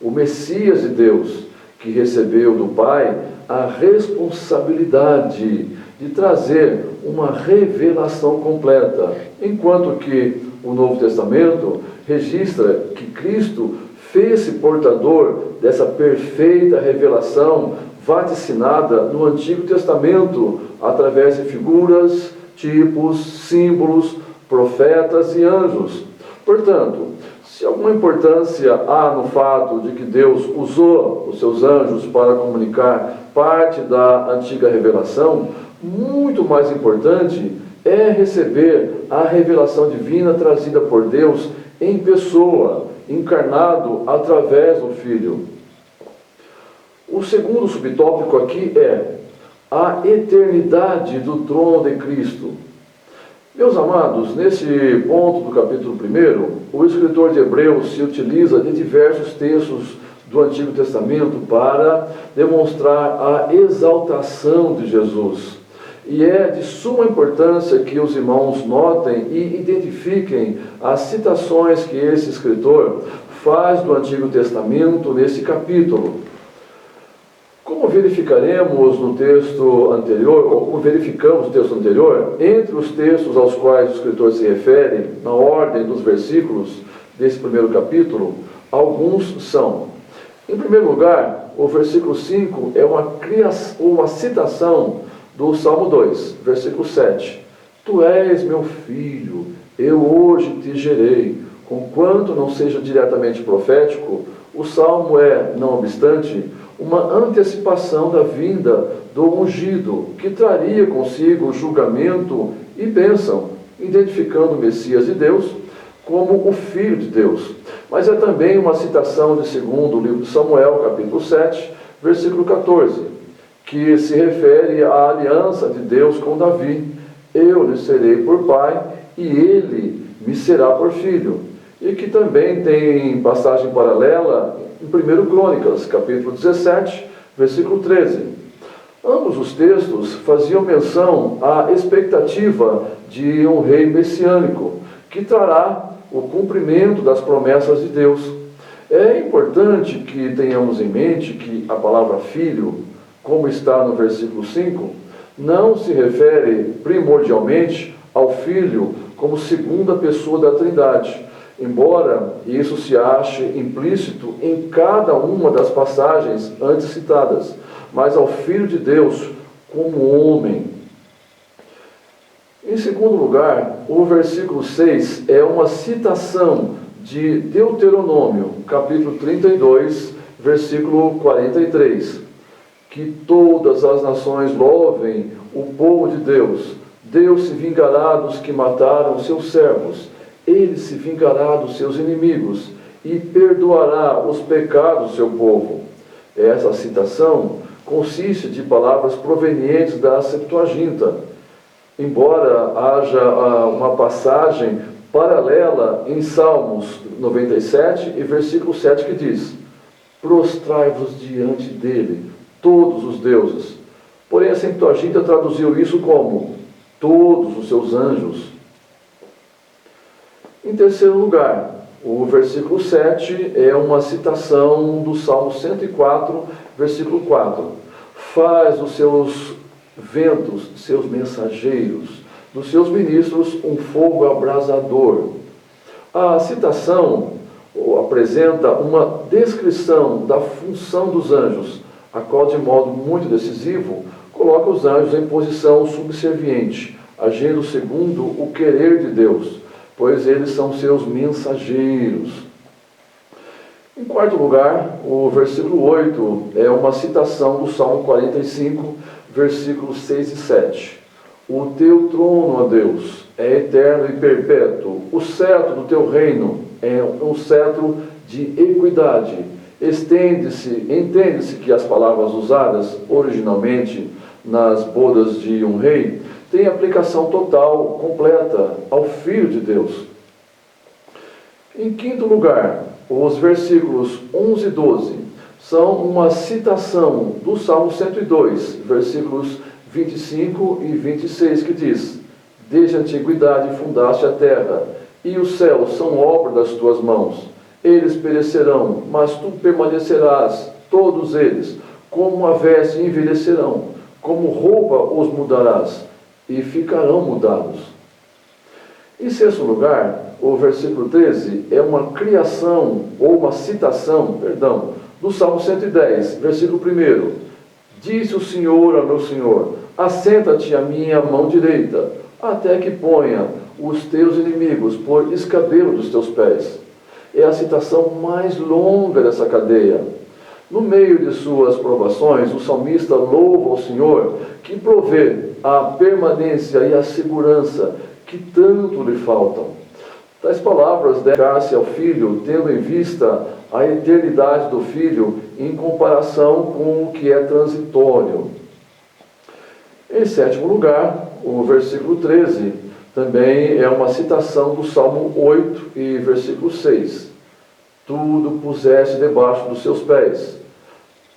o Messias de Deus, que recebeu do Pai a responsabilidade de trazer uma revelação completa, enquanto que o Novo Testamento registra que Cristo fez-se portador dessa perfeita revelação vaticinada no Antigo Testamento, através de figuras, tipos, símbolos, profetas e anjos. Portanto, se alguma importância há no fato de que Deus usou os seus anjos para comunicar parte da antiga revelação, muito mais importante é receber a revelação divina trazida por Deus em pessoa, encarnado através do Filho. O segundo subtópico aqui é a eternidade do trono de Cristo. Meus amados, nesse ponto do capítulo 1, o escritor de Hebreus se utiliza de diversos textos do Antigo Testamento para demonstrar a exaltação de Jesus. E é de suma importância que os irmãos notem e identifiquem as citações que esse escritor faz do Antigo Testamento nesse capítulo. Como verificaremos no texto anterior, ou como verificamos no texto anterior, entre os textos aos quais o escritor se refere, na ordem dos versículos desse primeiro capítulo, alguns são: em primeiro lugar, o versículo 5 é uma citação do Salmo 2, versículo 7. Tu és meu filho, eu hoje te gerei. Conquanto não seja diretamente profético, o Salmo é, não obstante, uma antecipação da vinda do ungido, que traria consigo julgamento e bênção, identificando o Messias de Deus como o Filho de Deus. Mas é também uma citação de segundo livro de Samuel, capítulo 7, versículo 14, que se refere à aliança de Deus com Davi. Eu lhe serei por pai e ele me será por filho. E que também tem passagem paralela em 1 Crônicas, capítulo 17, versículo 13. Ambos os textos faziam menção à expectativa de um rei messiânico, que trará o cumprimento das promessas de Deus. É importante que tenhamos em mente que a palavra filho, como está no versículo 5, não se refere primordialmente ao Filho como segunda pessoa da Trindade, embora isso se ache implícito em cada uma das passagens antes citadas, mas ao Filho de Deus como homem. Em segundo lugar, o versículo 6 é uma citação de Deuteronômio, capítulo 32, versículo 43. Que todas as nações louvem o povo de Deus. Deus se vingará dos que mataram seus servos. Ele se vingará dos seus inimigos e perdoará os pecados do seu povo. Essa citação consiste de palavras provenientes da Septuaginta, embora haja uma passagem paralela em Salmos 97 e versículo 7 que diz: prostrai-vos diante dele, todos os deuses. Porém a Septuaginta traduziu isso como todos os seus anjos. Em terceiro lugar, o versículo 7 é uma citação do Salmo 104, versículo 4. Faz dos seus ventos, seus mensageiros, dos seus ministros um fogo abrasador. A citação apresenta uma descrição da função dos anjos, a qual, de modo muito decisivo, coloca os anjos em posição subserviente, agindo segundo o querer de Deus, pois eles são seus mensageiros. Em quarto lugar, o versículo 8 é uma citação do Salmo 45, versículos 6 e 7. O teu trono, ó Deus, é eterno e perpétuo. O cetro do teu reino é um cetro de equidade. Entende-se que as palavras usadas originalmente nas bodas de um rei têm aplicação total, completa, ao Filho de Deus. Em quinto lugar, os versículos 11 e 12 são uma citação do Salmo 102, versículos 25 e 26, que diz: desde a antiguidade fundaste a terra, e os céus são obra das tuas mãos. Eles perecerão, mas tu permanecerás, todos eles, como uma veste envelhecerão, como roupa os mudarás, e ficarão mudados. Em sexto lugar, o versículo 13 é uma criação, ou uma citação, do Salmo 110, versículo 1. Disse o Senhor ao meu Senhor: assenta-te à minha mão direita, até que ponha os teus inimigos por escabelo dos teus pés. É a citação mais longa dessa cadeia. No meio de suas provações, o salmista louva ao Senhor, que provê a permanência e a segurança que tanto lhe faltam. Tais palavras devem-se ao Filho, tendo em vista a eternidade do Filho em comparação com o que é transitório. Em sétimo lugar, o versículo 13 também é uma citação do Salmo 8 e versículo 6. Tudo puseste debaixo dos seus pés.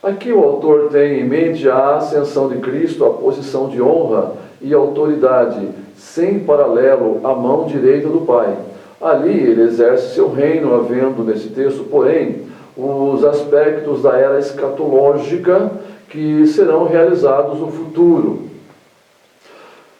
Aqui o autor tem em mente a ascensão de Cristo à posição de honra e autoridade, sem paralelo à mão direita do Pai. Ali ele exerce seu reino, havendo nesse texto, porém, os aspectos da era escatológica que serão realizados no futuro.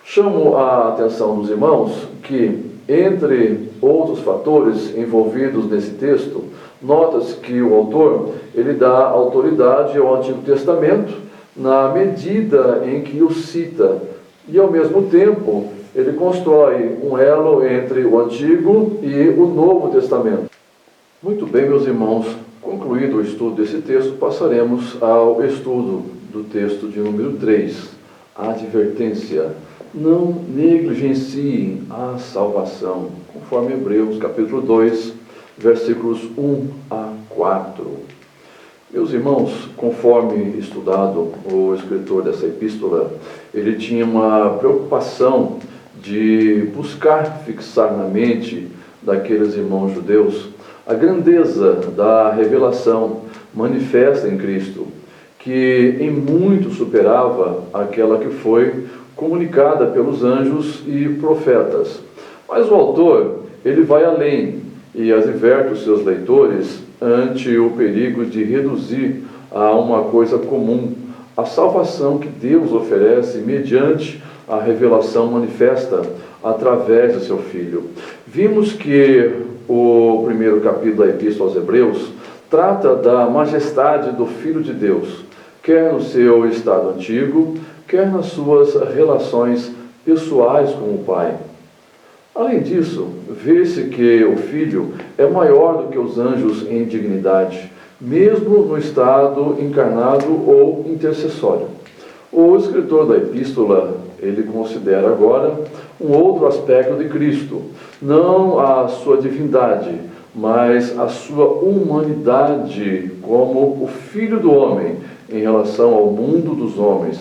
Chamo a atenção dos irmãos que, entre outros fatores envolvidos nesse texto, nota-se que o autor ele dá autoridade ao Antigo Testamento na medida em que o cita, e ao mesmo tempo ele constrói um elo entre o Antigo e o Novo Testamento. Muito bem, meus irmãos, concluído o estudo desse texto, passaremos ao estudo do texto de número 3, a advertência. Não negligenciem a salvação, conforme Hebreus capítulo 2, versículos 1 a 4. Meus irmãos, conforme estudado, o escritor dessa epístola, ele tinha uma preocupação de buscar fixar na mente daqueles irmãos judeus a grandeza da revelação manifesta em Cristo, que em muito superava aquela que foi comunicada pelos anjos e profetas. Mas o autor, ele vai além e adverte os seus leitores ante o perigo de reduzir a uma coisa comum a salvação que Deus oferece mediante a revelação manifesta através de seu Filho. Vimos que o primeiro capítulo da Epístola aos Hebreus trata da majestade do Filho de Deus, quer no seu estado antigo, quer nas suas relações pessoais com o Pai. Além disso, vê-se que o Filho é maior do que os anjos em dignidade, mesmo no estado encarnado ou intercessório. O escritor da epístola, ele considera agora um outro aspecto de Cristo, não a sua divindade, mas a sua humanidade como o Filho do homem em relação ao mundo dos homens.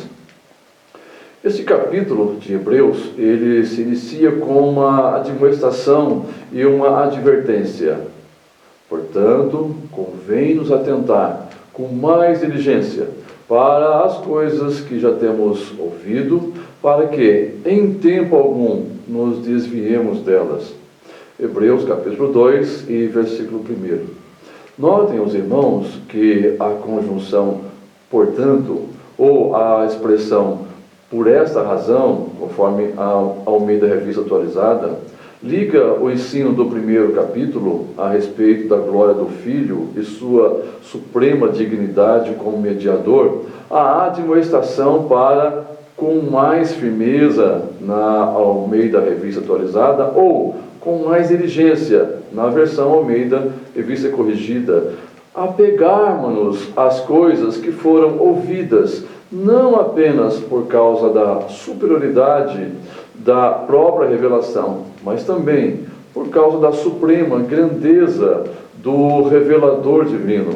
Esse capítulo de Hebreus, ele se inicia com uma admoestação e uma advertência. Portanto, convém-nos atentar com mais diligência para as coisas que já temos ouvido, para que, em tempo algum, nos desviemos delas. Hebreus capítulo 2 e versículo 1. Notem os irmãos que a conjunção portanto, ou a expressão por esta razão, conforme a Almeida Revista Atualizada, liga o ensino do primeiro capítulo a respeito da glória do Filho e sua suprema dignidade como mediador à admoestação para, com mais firmeza na Almeida Revista Atualizada, ou com mais diligência na versão Almeida Revista Corrigida, apegarmos-nos às coisas que foram ouvidas, não apenas por causa da superioridade da própria revelação, mas também por causa da suprema grandeza do revelador divino.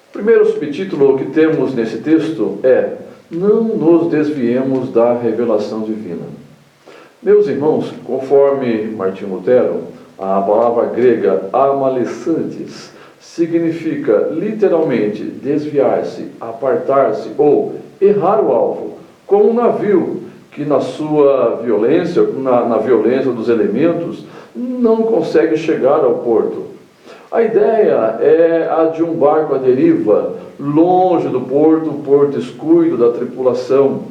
O primeiro subtítulo que temos nesse texto é: não nos desviemos da revelação divina. Meus irmãos, conforme Martinho Lutero, a palavra grega amalessantes significa literalmente desviar-se, apartar-se ou errar o alvo, como um navio que na sua violência, na violência dos elementos, não consegue chegar ao porto. A ideia é a de um barco à deriva, longe do porto, por descuido da tripulação.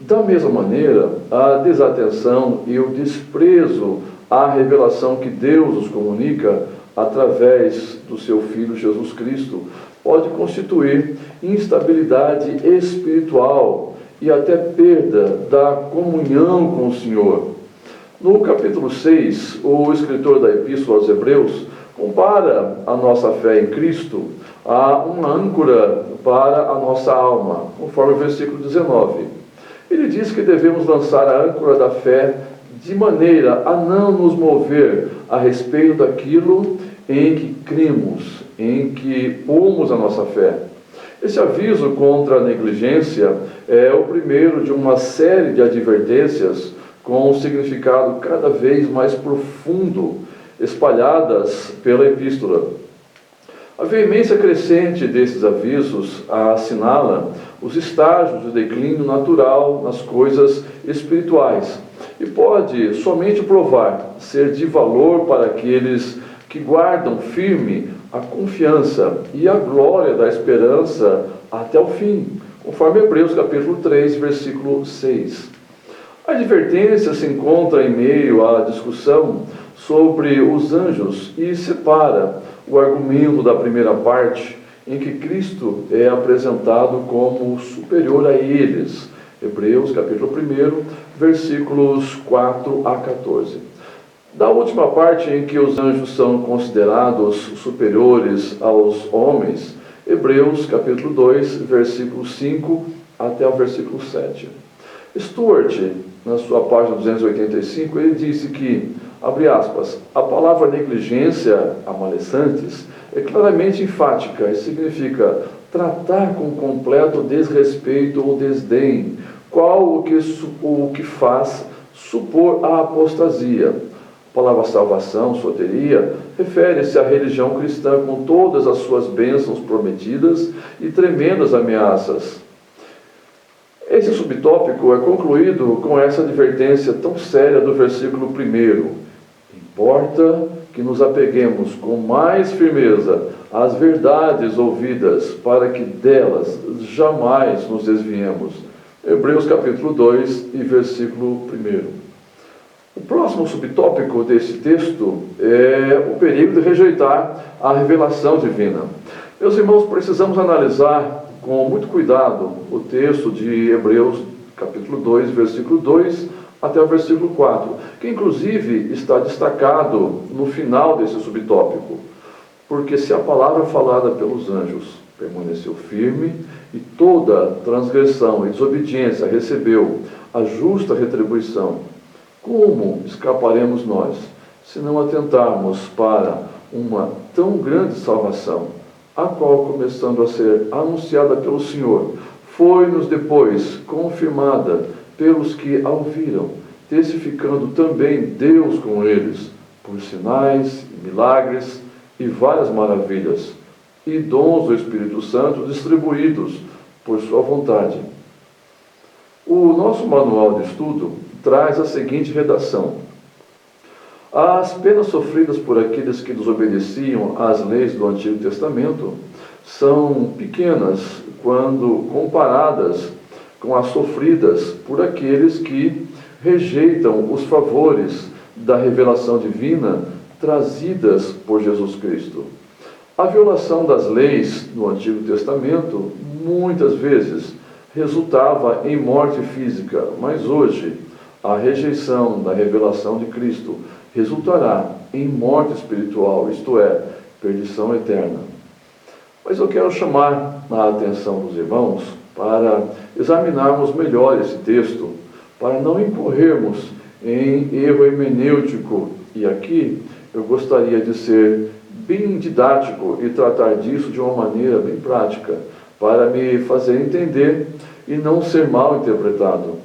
Da mesma maneira, a desatenção e o desprezo à revelação que Deus nos comunica através do seu Filho Jesus Cristo pode constituir instabilidade espiritual e até perda da comunhão com o Senhor. No capítulo 6, o escritor da Epístola aos Hebreus compara a nossa fé em Cristo a uma âncora para a nossa alma, conforme o versículo 19. Ele diz que devemos lançar a âncora da fé de maneira a não nos mover a respeito daquilo em que cremos, em que pomos a nossa fé. Esse aviso contra a negligência é o primeiro de uma série de advertências com um significado cada vez mais profundo, espalhadas pela epístola. A veemência crescente desses avisos assinala os estágios do declínio natural nas coisas espirituais e pode somente provar ser de valor para aqueles que guardam firme a confiança e a glória da esperança até o fim, conforme Hebreus capítulo 3, versículo 6. A advertência se encontra em meio à discussão sobre os anjos e separa o argumento da primeira parte, em que Cristo é apresentado como superior a eles. Hebreus capítulo 1, versículos 4 a 14. Da última parte, em que os anjos são considerados superiores aos homens, Hebreus capítulo 2, versículo 5 até o versículo 7. Stuart, na sua página 285, ele disse que, abre aspas, a palavra negligência, amalessantes, é claramente enfática e significa tratar com completo desrespeito ou desdém, qual o que faz supor a apostasia. A palavra salvação, soteria, refere-se à religião cristã com todas as suas bênçãos prometidas e tremendas ameaças. Esse subtópico é concluído com essa advertência tão séria do versículo 1. Importa que nos apeguemos com mais firmeza às verdades ouvidas, para que delas jamais nos desviemos. Hebreus capítulo 2 e versículo 1. O próximo subtópico desse texto é o perigo de rejeitar a revelação divina. Meus irmãos, precisamos analisar com muito cuidado o texto de Hebreus capítulo 2, versículo 2 até o versículo 4, que inclusive está destacado no final desse subtópico. Porque se a palavra falada pelos anjos permaneceu firme e toda transgressão e desobediência recebeu a justa retribuição, como escaparemos nós, se não atentarmos para uma tão grande salvação, a qual, começando a ser anunciada pelo Senhor, foi-nos depois confirmada pelos que a ouviram, testificando também Deus com eles, por sinais, milagres e várias maravilhas, e dons do Espírito Santo distribuídos por sua vontade. O nosso manual de estudo traz a seguinte redação: as penas sofridas por aqueles que desobedeciam às leis do Antigo Testamento são pequenas quando comparadas com as sofridas por aqueles que rejeitam os favores da revelação divina trazidas por Jesus Cristo. A violação das leis do Antigo Testamento muitas vezes resultava em morte física, mas hoje a rejeição da revelação de Cristo resultará em morte espiritual, isto é, perdição eterna. Mas eu quero chamar a atenção dos irmãos para examinarmos melhor esse texto, para não incorrermos em erro hermenêutico. E aqui eu gostaria de ser bem didático e tratar disso de uma maneira bem prática, para me fazer entender e não ser mal interpretado.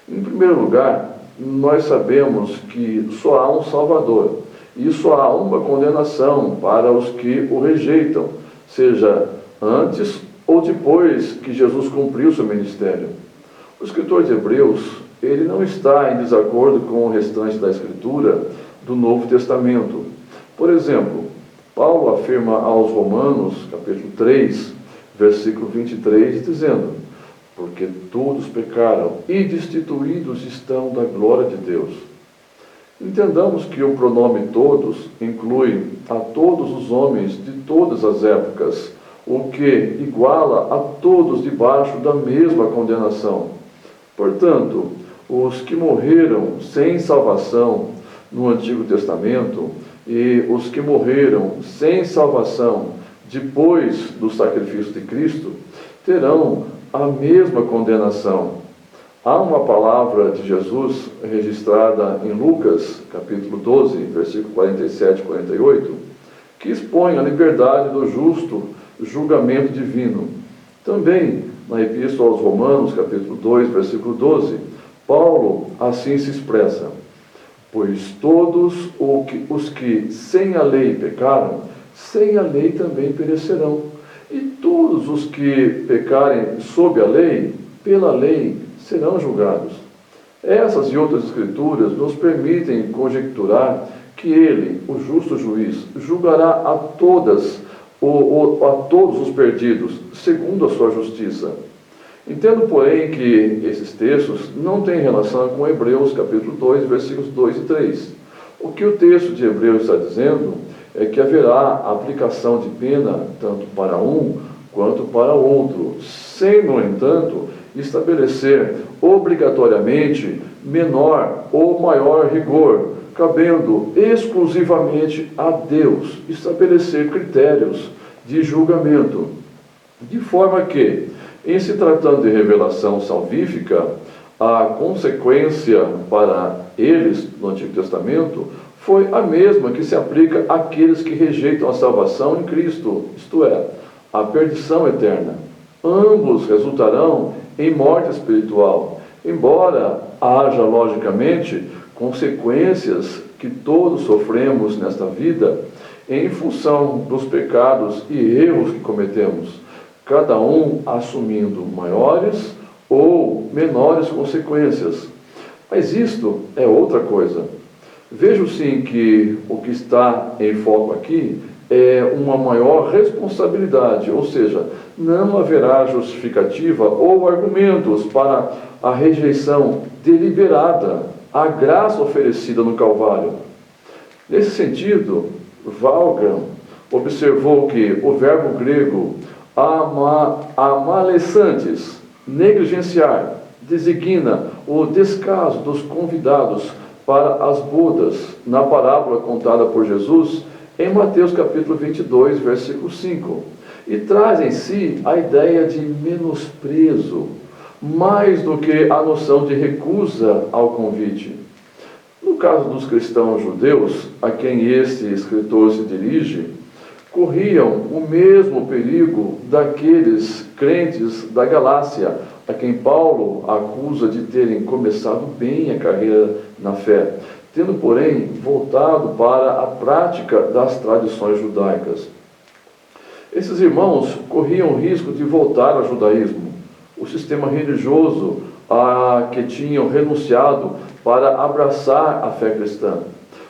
Em primeiro lugar, nós sabemos que só há um Salvador, e só há uma condenação para os que o rejeitam, seja antes ou depois que Jesus cumpriu seu ministério. O escritor de Hebreus, ele não está em desacordo com o restante da Escritura do Novo Testamento. Por exemplo, Paulo afirma aos Romanos, capítulo 3, versículo 23, dizendo: porque todos pecaram e destituídos estão da glória de Deus. Entendamos que o pronome todos inclui a todos os homens de todas as épocas, o que iguala a todos debaixo da mesma condenação. Portanto, os que morreram sem salvação no Antigo Testamento e os que morreram sem salvação depois do sacrifício de Cristo terão a mesma condenação. Há uma palavra de Jesus registrada em Lucas, capítulo 12, versículo 47 e 48, que expõe a liberdade do justo julgamento divino. Também, na Epístola aos Romanos, capítulo 2, versículo 12, Paulo assim se expressa: pois todos os que sem a lei pecaram, sem a lei também perecerão. E todos os que pecarem sob a lei, pela lei, serão julgados. Essas e outras escrituras nos permitem conjecturar que ele, o justo juiz, julgará a todos os perdidos, segundo a sua justiça. Entendo, porém, que esses textos não têm relação com Hebreus, capítulo 2, versículos 2 e 3. O que o texto de Hebreus está dizendo é que haverá aplicação de pena tanto para um quanto para outro, sem, no entanto, estabelecer obrigatoriamente menor ou maior rigor, cabendo exclusivamente a Deus estabelecer critérios de julgamento, de forma que, em se tratando de revelação salvífica, a consequência para eles no Antigo Testamento foi a mesma que se aplica àqueles que rejeitam a salvação em Cristo, isto é, a perdição eterna. Ambos resultarão em morte espiritual, embora haja, logicamente, consequências que todos sofremos nesta vida em função dos pecados e erros que cometemos, cada um assumindo maiores ou menores consequências. Mas isto é outra coisa. Vejo sim que o que está em foco aqui é uma maior responsabilidade, ou seja, não haverá justificativa ou argumentos para a rejeição deliberada à graça oferecida no Calvário. Nesse sentido, Vaughan observou que o verbo grego amalessantes, negligenciar, designa o descaso dos convidados para as bodas, na parábola contada por Jesus em Mateus capítulo 22, versículo 5, e traz em si a ideia de menosprezo, mais do que a noção de recusa ao convite. No caso dos cristãos judeus, a quem este escritor se dirige, corriam o mesmo perigo daqueles crentes da Galácia, a quem Paulo acusa de terem começado bem a carreira na fé, tendo, porém, voltado para a prática das tradições judaicas. Esses irmãos corriam o risco de voltar ao judaísmo, o sistema religioso a que tinham renunciado para abraçar a fé cristã.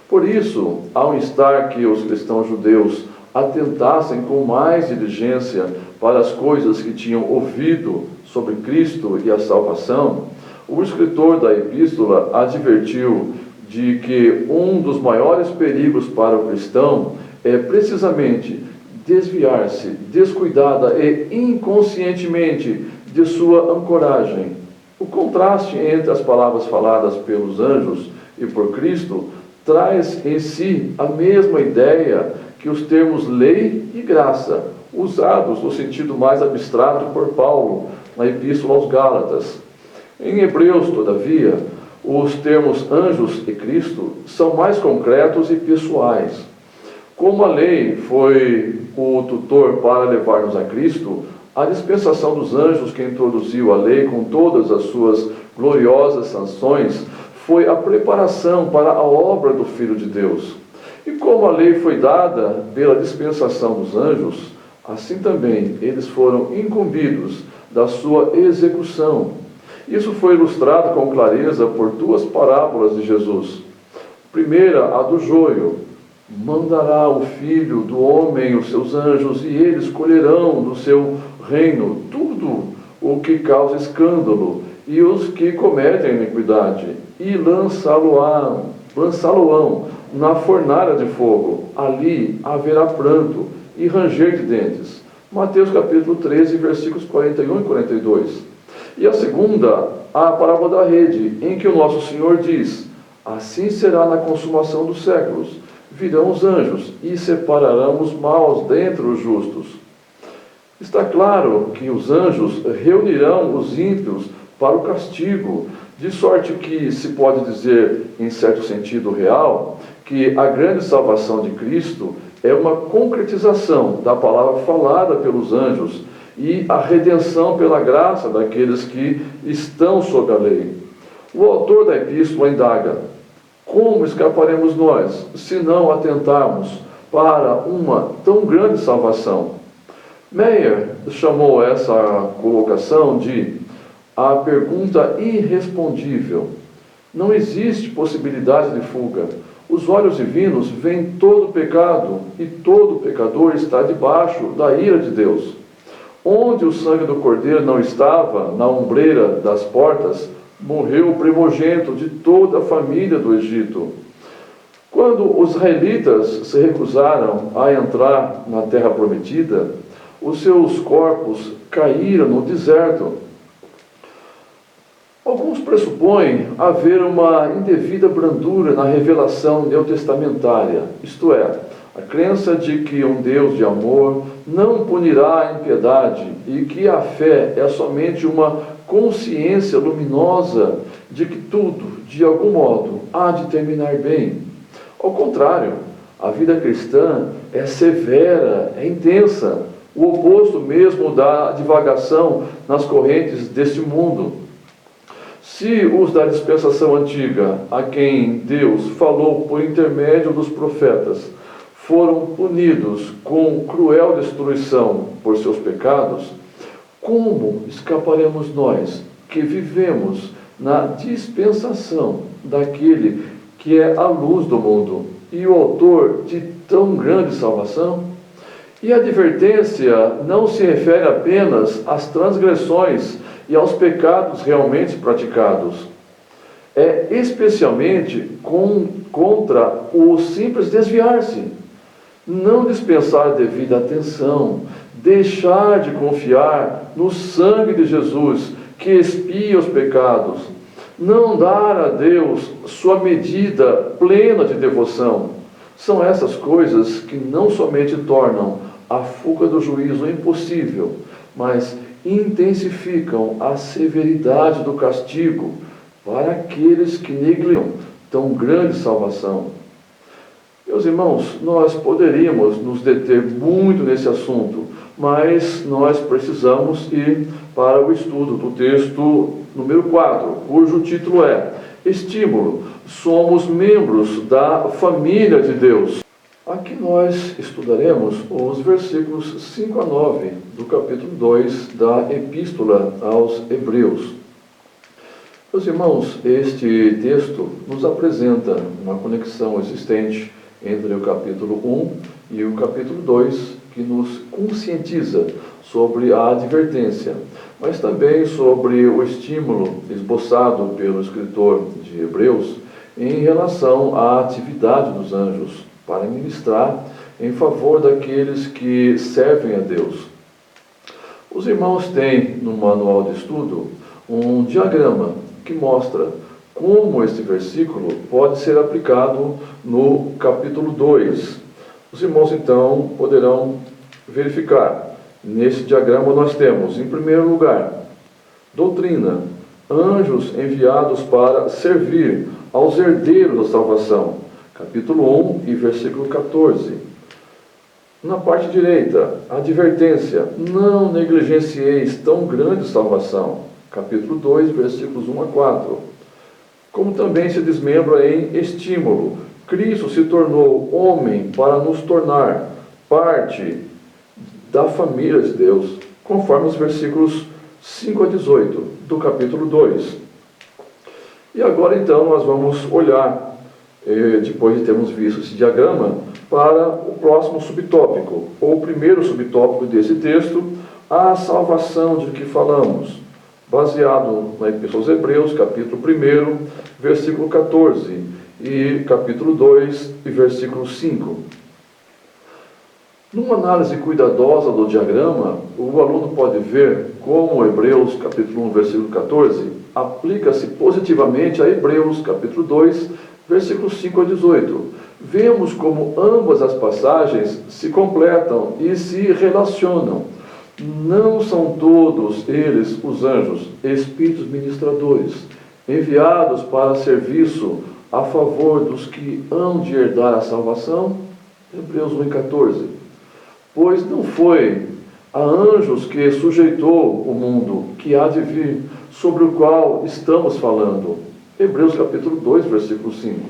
Por isso, ao instar que os cristãos judeus atentassem com mais diligência para as coisas que tinham ouvido sobre Cristo e a salvação, o escritor da epístola advertiu de que um dos maiores perigos para o cristão é precisamente desviar-se descuidada e inconscientemente de sua ancoragem. O contraste entre as palavras faladas pelos anjos e por Cristo traz em si a mesma ideia que os termos lei e graça, usados no sentido mais abstrato por Paulo na Epístola aos Gálatas. Em Hebreus, todavia, os termos anjos e Cristo são mais concretos e pessoais. Como a lei foi o tutor para levar-nos a Cristo, a dispensação dos anjos que introduziu a lei com todas as suas gloriosas sanções foi a preparação para a obra do Filho de Deus. E como a lei foi dada pela dispensação dos anjos, assim também eles foram incumbidos da sua execução. Isso foi ilustrado com clareza por duas parábolas de Jesus. A primeira, a do joio, Mandará o Filho do Homem os seus anjos, e eles colherão do seu reino tudo o que causa escândalo, e os que cometem iniquidade, e lançá-lo-ão na fornalha de fogo. Ali haverá pranto e ranger de dentes. Mateus capítulo 13, versículos 41 e 42. E a segunda, a parábola da rede, em que o nosso Senhor diz: assim será na consumação dos séculos. Virão os anjos e separarão os maus dentre os justos. Está claro que os anjos reunirão os ímpios para o castigo, de sorte que se pode dizer, em certo sentido real, que a grande salvação de Cristo é uma concretização da palavra falada pelos anjos e a redenção pela graça daqueles que estão sob a lei. O autor da epístola indaga: como escaparemos nós, se não atentarmos para uma tão grande salvação? Meyer chamou essa colocação de a pergunta irrespondível. Não existe possibilidade de fuga. Os olhos divinos veem todo pecado, e todo pecador está debaixo da ira de Deus. Onde o sangue do Cordeiro não estava, na ombreira das portas, morreu o primogênito de toda a família do Egito. Quando os israelitas se recusaram a entrar na terra prometida, os seus corpos caíram no deserto. Alguns pressupõem haver uma indevida brandura na revelação neotestamentária, isto é, a crença de que um Deus de amor não punirá a impiedade e que a fé é somente uma consciência luminosa de que tudo, de algum modo, há de terminar bem. Ao contrário, a vida cristã é severa, é intensa, o oposto mesmo da divagação nas correntes deste mundo. Se os da dispensação antiga, a quem Deus falou por intermédio dos profetas, foram punidos com cruel destruição por seus pecados, como escaparemos nós, que vivemos na dispensação daquele que é a luz do mundo e o autor de tão grande salvação? E a advertência não se refere apenas às transgressões e aos pecados realmente praticados. É especialmente contra o simples desviar-se, não dispensar devida atenção, deixar de confiar no sangue de Jesus que expia os pecados, não dar a Deus sua medida plena de devoção. São essas coisas que não somente tornam a fuga do juízo impossível, mas intensificam a severidade do castigo para aqueles que negligem tão grande salvação. Meus irmãos, nós poderíamos nos deter muito nesse assunto, mas nós precisamos ir para o estudo do texto número 4, cujo título é Estímulo. Somos membros da família de Deus. Aqui nós estudaremos os versículos 5 a 9 do capítulo 2 da Epístola aos Hebreus. Meus irmãos, este texto nos apresenta uma conexão existente entre o capítulo 1 e o capítulo 2, que nos conscientiza sobre a advertência, mas também sobre o estímulo esboçado pelo escritor de Hebreus em relação à atividade dos anjos para ministrar em favor daqueles que servem a Deus. Os irmãos têm no manual de estudo um diagrama que mostra como este versículo pode ser aplicado no capítulo 2. Os irmãos então poderão verificar. Nesse diagrama nós temos, em primeiro lugar, doutrina, anjos enviados para servir aos herdeiros da salvação. Capítulo 1 e versículo 14. Na parte direita, advertência, não negligencieis tão grande salvação. Capítulo 2, versículos 1 a 4. Como também se desmembra em estímulo, Cristo se tornou homem para nos tornar parte da família de Deus, conforme os versículos 5 a 18 do capítulo 2. E agora então nós vamos olhar, depois de termos visto esse diagrama, para o próximo subtópico, ou o primeiro subtópico desse texto, a salvação de que falamos, baseado na Epístola aos Hebreus, capítulo 1, versículo 14, e capítulo 2, e versículo 5. Numa análise cuidadosa do diagrama, o aluno pode ver como Hebreus, capítulo 1, versículo 14, aplica-se positivamente a Hebreus, capítulo 2, versículos 5 a 18. Vemos como ambas as passagens se completam e se relacionam. Não são todos eles, os anjos, espíritos ministradores, enviados para serviço a favor dos que hão de herdar a salvação? Hebreus 1,14. Pois não foi a anjos que sujeitou o mundo que há de vir, sobre o qual estamos falando. Hebreus capítulo 2, versículo 5.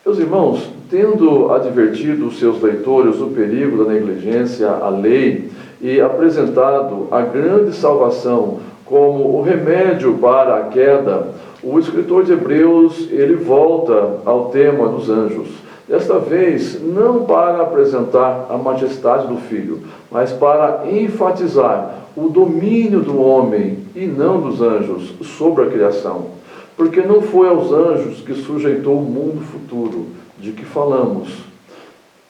Meus irmãos, tendo advertido os seus leitores o perigo da negligência à lei e apresentado a grande salvação como o remédio para a queda, o escritor de Hebreus, ele volta ao tema dos anjos. Desta vez, não para apresentar a majestade do Filho, mas para enfatizar o domínio do homem e não dos anjos sobre a criação. Porque não foi aos anjos que sujeitou o mundo futuro, de que falamos.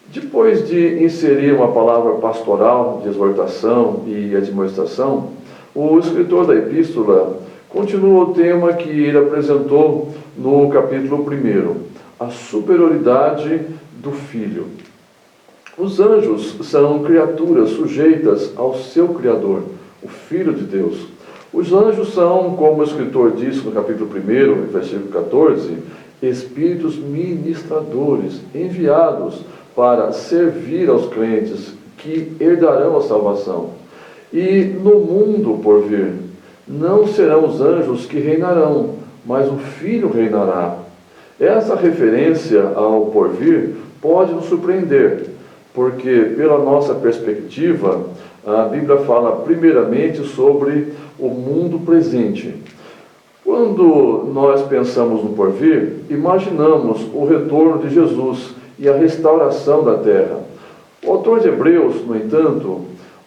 Depois de inserir uma palavra pastoral, de exortação e admoestação, o escritor da epístola continua o tema que ele apresentou no capítulo 1, a superioridade do Filho. Os anjos são criaturas sujeitas ao seu Criador, o Filho de Deus. Os anjos são, como o escritor disse no capítulo 1, versículo 14, espíritos ministradores, enviados para servir aos crentes que herdarão a salvação. E no mundo por vir, não serão os anjos que reinarão, mas o Filho reinará. Essa referência ao porvir pode nos surpreender, porque, pela nossa perspectiva, a Bíblia fala primeiramente sobre o mundo presente. Quando nós pensamos no porvir, imaginamos o retorno de Jesus e a restauração da terra. O autor de Hebreus, no entanto,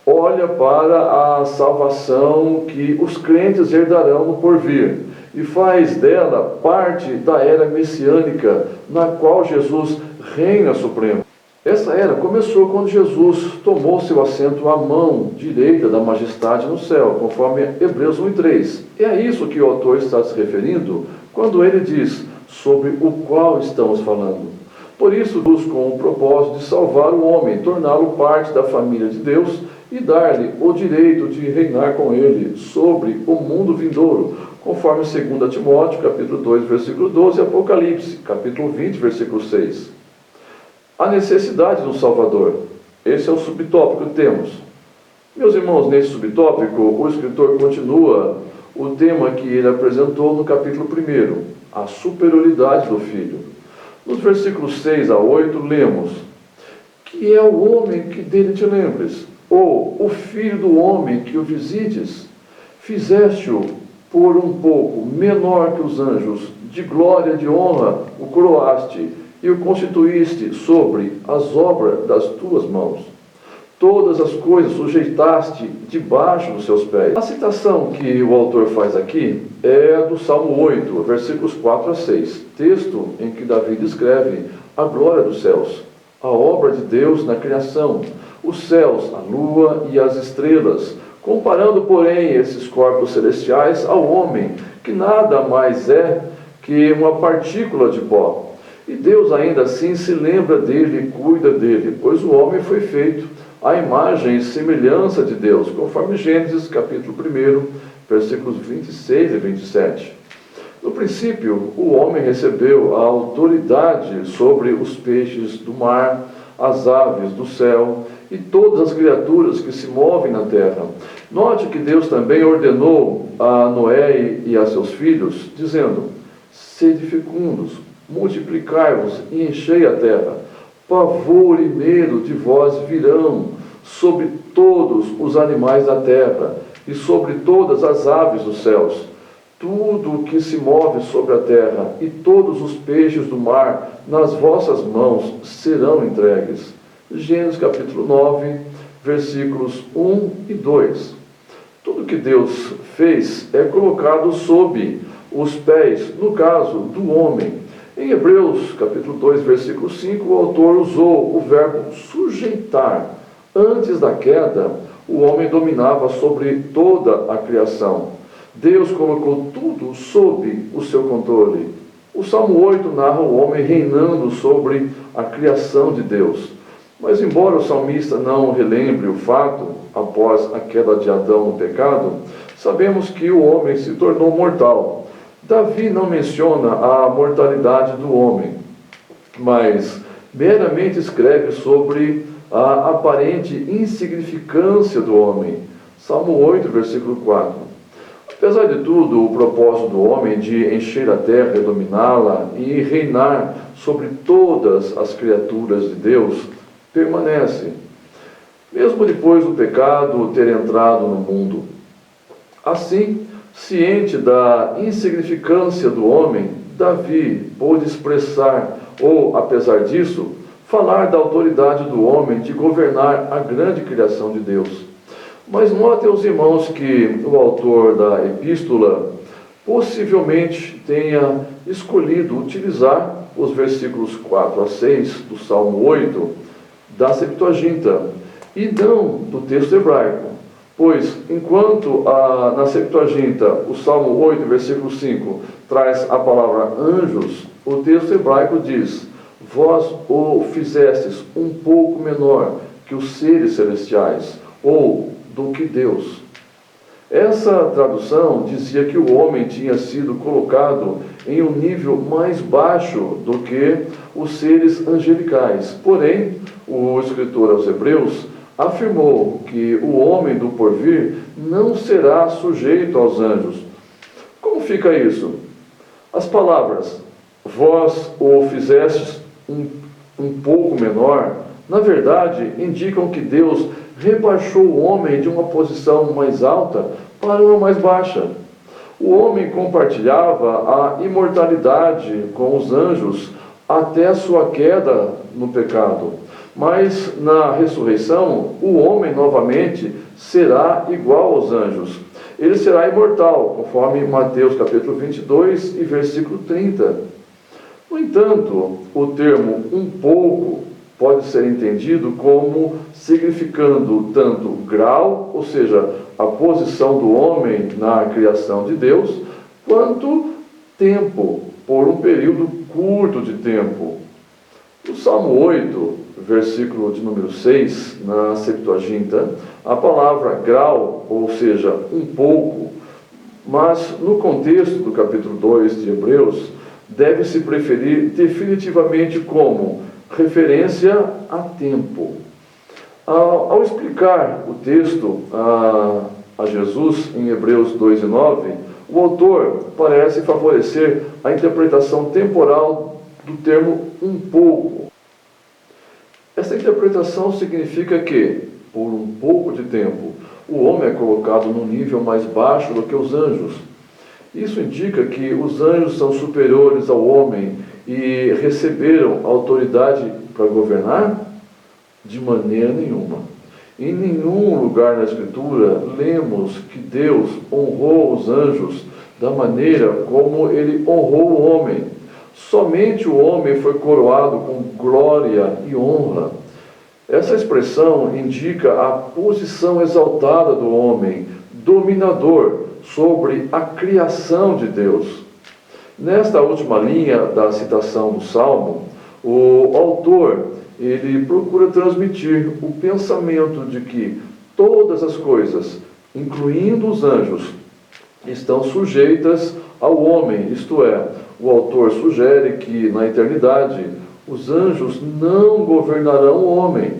olha para a salvação que os crentes herdarão no porvir e faz dela parte da era messiânica, na qual Jesus reina supremo. Essa era começou quando Jesus tomou seu assento à mão direita da majestade no céu, conforme Hebreus 1:3. E é isso que o autor está se referindo quando ele diz sobre o qual estamos falando. Por isso, com o propósito de salvar o homem, torná-lo parte da família de Deus e dar-lhe o direito de reinar com ele sobre o mundo vindouro, conforme 2 Timóteo, capítulo 2, versículo 12, e Apocalipse, capítulo 20, versículo 6. A necessidade de um Salvador. Esse é o subtópico que temos. Meus irmãos, nesse subtópico, o escritor continua o tema que ele apresentou no capítulo 1, a superioridade do Filho. Nos versículos 6 a 8, lemos: que é o homem que dele te lembres, ou o filho do homem que o visites, fizeste-o por um pouco menor que os anjos, de glória e de honra o coroaste, e o constituíste sobre as obras das tuas mãos. Todas as coisas sujeitaste debaixo dos seus pés. A citação que o autor faz aqui é do Salmo 8, versículos 4 a 6, texto em que Davi descreve a glória dos céus, a obra de Deus na criação, os céus, a lua e as estrelas, comparando, porém, esses corpos celestiais ao homem, que nada mais é que uma partícula de pó. E Deus ainda assim se lembra dele e cuida dele, pois o homem foi feito à imagem e semelhança de Deus, conforme Gênesis capítulo 1, versículos 26 e 27. No princípio, o homem recebeu a autoridade sobre os peixes do mar, as aves do céu e todas as criaturas que se movem na terra. Note que Deus também ordenou a Noé e a seus filhos, dizendo: sede fecundos, multiplicai-vos e enchei a terra. Pavor e medo de vós virão sobre todos os animais da terra e sobre todas as aves dos céus. tudo o que se move sobre a terra e todos os peixes do mar nas vossas mãos serão entregues. Gênesis capítulo 9, versículos 1 e 2. Tudo que Deus fez é colocado sob os pés, no caso, do homem. Em Hebreus capítulo 2, versículo 5, o autor usou o verbo sujeitar. Antes da queda, o homem dominava sobre toda a criação. Deus colocou tudo sob o seu controle. O Salmo 8 narra o homem reinando sobre a criação de Deus. Mas embora o salmista não relembre o fato, após a queda de Adão no pecado, sabemos que o homem se tornou mortal. Davi não menciona a mortalidade do homem, mas meramente escreve sobre a aparente insignificância do homem. Salmo 8, versículo 4. Apesar de tudo, o propósito do homem de encher a terra e dominá-la e reinar sobre todas as criaturas de Deus permanece, mesmo depois do pecado ter entrado no mundo. Assim, ciente da insignificância do homem, Davi pôde expressar, ou, apesar disso, falar da autoridade do homem de governar a grande criação de Deus. Mas notem os irmãos que o autor da epístola possivelmente tenha escolhido utilizar os versículos 4 a 6 do Salmo 8 da Septuaginta e não do texto hebraico. Pois, enquanto na Septuaginta o Salmo 8, versículo 5, traz a palavra anjos, o texto hebraico diz: vós o fizestes um pouco menor que os seres celestiais, ou do que Deus. Essa tradução dizia que o homem tinha sido colocado em um nível mais baixo do que os seres angelicais. Porém, o escritor aos Hebreus afirmou que o homem do porvir não será sujeito aos anjos. Como fica isso? As palavras, vós o fizestes um pouco menor, na verdade, indicam que Deus rebaixou o homem de uma posição mais alta para uma mais baixa. O homem compartilhava a imortalidade com os anjos até a sua queda no pecado. Mas na ressurreição, o homem novamente será igual aos anjos. Ele será imortal, conforme Mateus capítulo 22 e versículo 30. No entanto, o termo um pouco pode ser entendido como significando tanto grau, ou seja, a posição do homem na criação de Deus, quanto tempo, por um período curto de tempo. No Salmo 8, versículo de número 6, na Septuaginta, a palavra grau, ou seja, um pouco, mas no contexto do capítulo 2 de Hebreus, deve se preferir definitivamente como referência a tempo. Ao explicar o texto a Jesus em Hebreus 2 e 9, o autor parece favorecer a interpretação temporal do termo um pouco. Essa interpretação significa que, por um pouco de tempo, o homem é colocado num nível mais baixo do que os anjos. Isso indica que os anjos são superiores ao homem e receberam autoridade para governar? De maneira nenhuma. Em nenhum lugar na Escritura lemos que Deus honrou os anjos da maneira como ele honrou o homem. Somente o homem foi coroado com glória e honra. Essa expressão indica a posição exaltada do homem, dominador sobre a criação de Deus. Nesta última linha da citação do Salmo, o autor ele procura transmitir o pensamento de que todas as coisas, incluindo os anjos, estão sujeitas ao homem, isto é, o autor sugere que na eternidade os anjos não governarão o homem.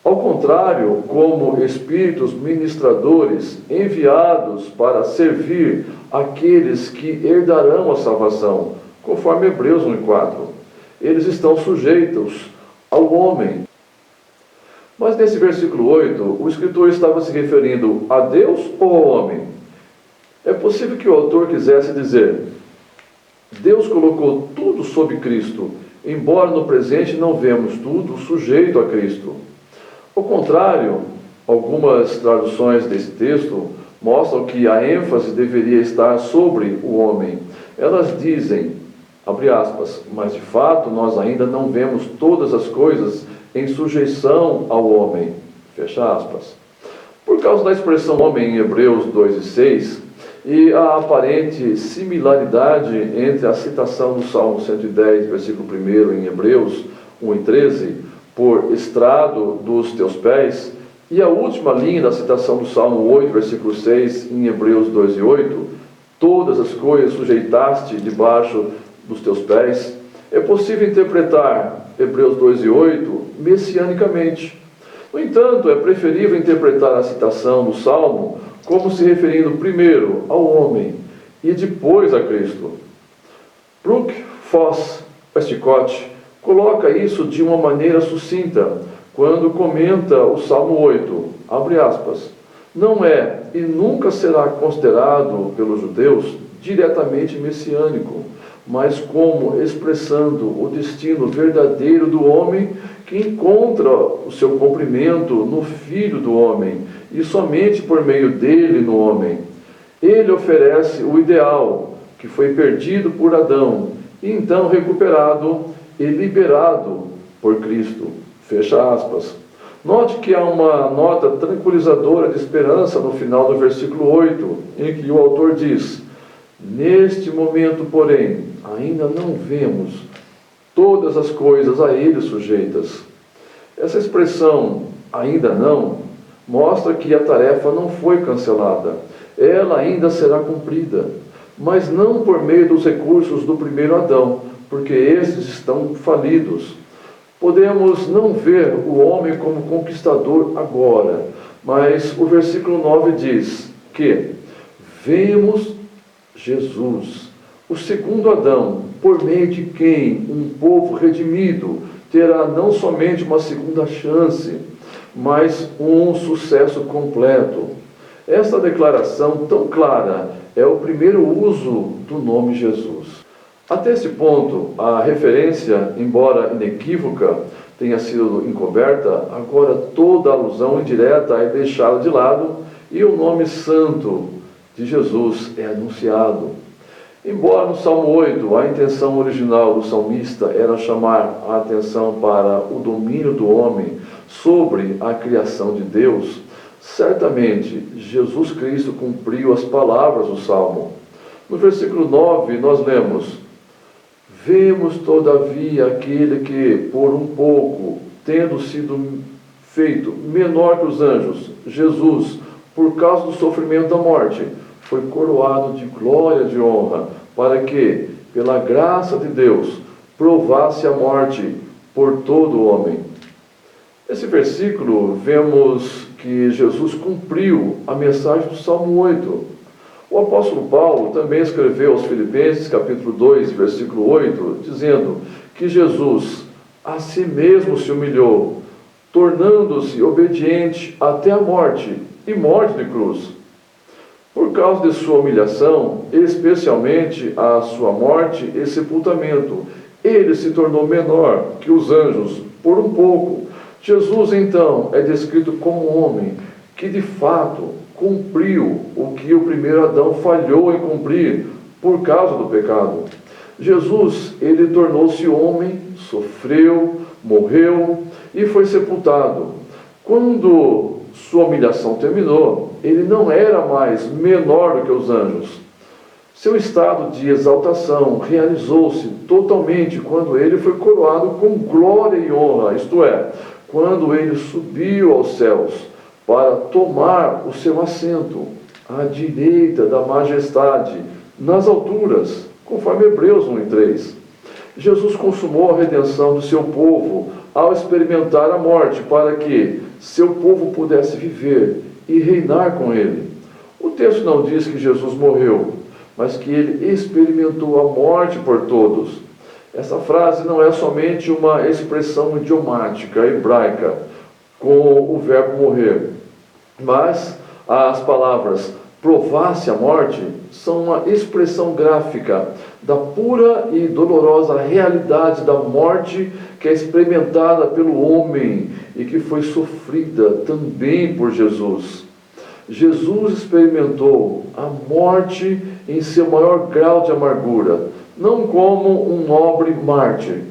Ao contrário, como espíritos ministradores enviados para servir aqueles que herdarão a salvação, conforme Hebreus 1:4, eles estão sujeitos ao homem. Mas nesse versículo 8, o escritor estava se referindo a Deus ou ao homem? É possível que o autor quisesse dizer: Deus colocou tudo sob Cristo, embora no presente não vemos tudo sujeito a Cristo. Ao contrário, algumas traduções desse texto mostram que a ênfase deveria estar sobre o homem. Elas dizem, abre aspas, mas de fato nós ainda não vemos todas as coisas em sujeição ao homem, fecha aspas. Por causa da expressão homem em Hebreus 2 e 6, e a aparente similaridade entre a citação do Salmo 110, versículo 1 em Hebreus 1 e 13, por estrado dos teus pés, e a última linha da citação do Salmo 8, versículo 6, em Hebreus 2 e 8, todas as coisas sujeitaste debaixo dos teus pés, é possível interpretar Hebreus 2 e 8 messianicamente. No entanto, é preferível interpretar a citação do Salmo como se referindo primeiro ao homem e depois a Cristo. Brooke Foss Westcott coloca isso de uma maneira sucinta quando comenta o Salmo 8, abre aspas, não é e nunca será considerado pelos judeus diretamente messiânico, mas como expressando o destino verdadeiro do homem que encontra o seu cumprimento no Filho do homem e somente por meio dele no homem. Ele oferece o ideal que foi perdido por Adão e então recuperado e liberado por Cristo. Fecha aspas. Note que há uma nota tranquilizadora de esperança no final do versículo 8, em que o autor diz: neste momento, porém, ainda não vemos todas as coisas a ele sujeitas. Essa expressão, ainda não, mostra que a tarefa não foi cancelada. Ela ainda será cumprida, mas não por meio dos recursos do primeiro Adão, porque esses estão falidos. Podemos não ver o homem como conquistador agora, mas o versículo 9 diz que vemos Jesus, o segundo Adão, por meio de quem um povo redimido terá não somente uma segunda chance, mas um sucesso completo. Esta declaração tão clara é o primeiro uso do nome Jesus. Até esse ponto, a referência, embora inequívoca, tenha sido encoberta, agora toda alusão indireta é deixada de lado e o nome santo de Jesus é anunciado. Embora no Salmo 8 a intenção original do salmista era chamar a atenção para o domínio do homem sobre a criação de Deus, certamente Jesus Cristo cumpriu as palavras do Salmo. No versículo 9 nós lemos: vemos todavia aquele que, por um pouco, tendo sido feito menor que os anjos, Jesus, por causa do sofrimento da morte, foi coroado de glória e de honra, para que, pela graça de Deus, provasse a morte por todo o homem. Nesse versículo, vemos que Jesus cumpriu a mensagem do Salmo 8. O apóstolo Paulo também escreveu aos Filipenses, capítulo 2, versículo 8, dizendo que Jesus a si mesmo se humilhou, tornando-se obediente até a morte, e morte de cruz. Por causa de sua humilhação, especialmente a sua morte e sepultamento, ele se tornou menor que os anjos por um pouco. Jesus, então, é descrito como um homem que, de fato, cumpriu o que o primeiro Adão falhou em cumprir por causa do pecado. Jesus, ele tornou-se homem, sofreu, morreu e foi sepultado. Quando sua humilhação terminou, ele não era mais menor do que os anjos. Seu estado de exaltação realizou-se totalmente quando ele foi coroado com glória e honra, isto é, quando ele subiu aos céus para tomar o seu assento à direita da majestade nas alturas, conforme Hebreus 1 e 3. Jesus consumou a redenção do seu povo ao experimentar a morte, para que seu povo pudesse viver e reinar com ele. O texto não diz que Jesus morreu, mas que ele experimentou a morte por todos. Essa frase não é somente uma expressão idiomática hebraica com o verbo morrer, mas as palavras provasse a morte são uma expressão gráfica da pura e dolorosa realidade da morte que é experimentada pelo homem e que foi sofrida também por Jesus. Jesus experimentou a morte em seu maior grau de amargura, não como um nobre mártir,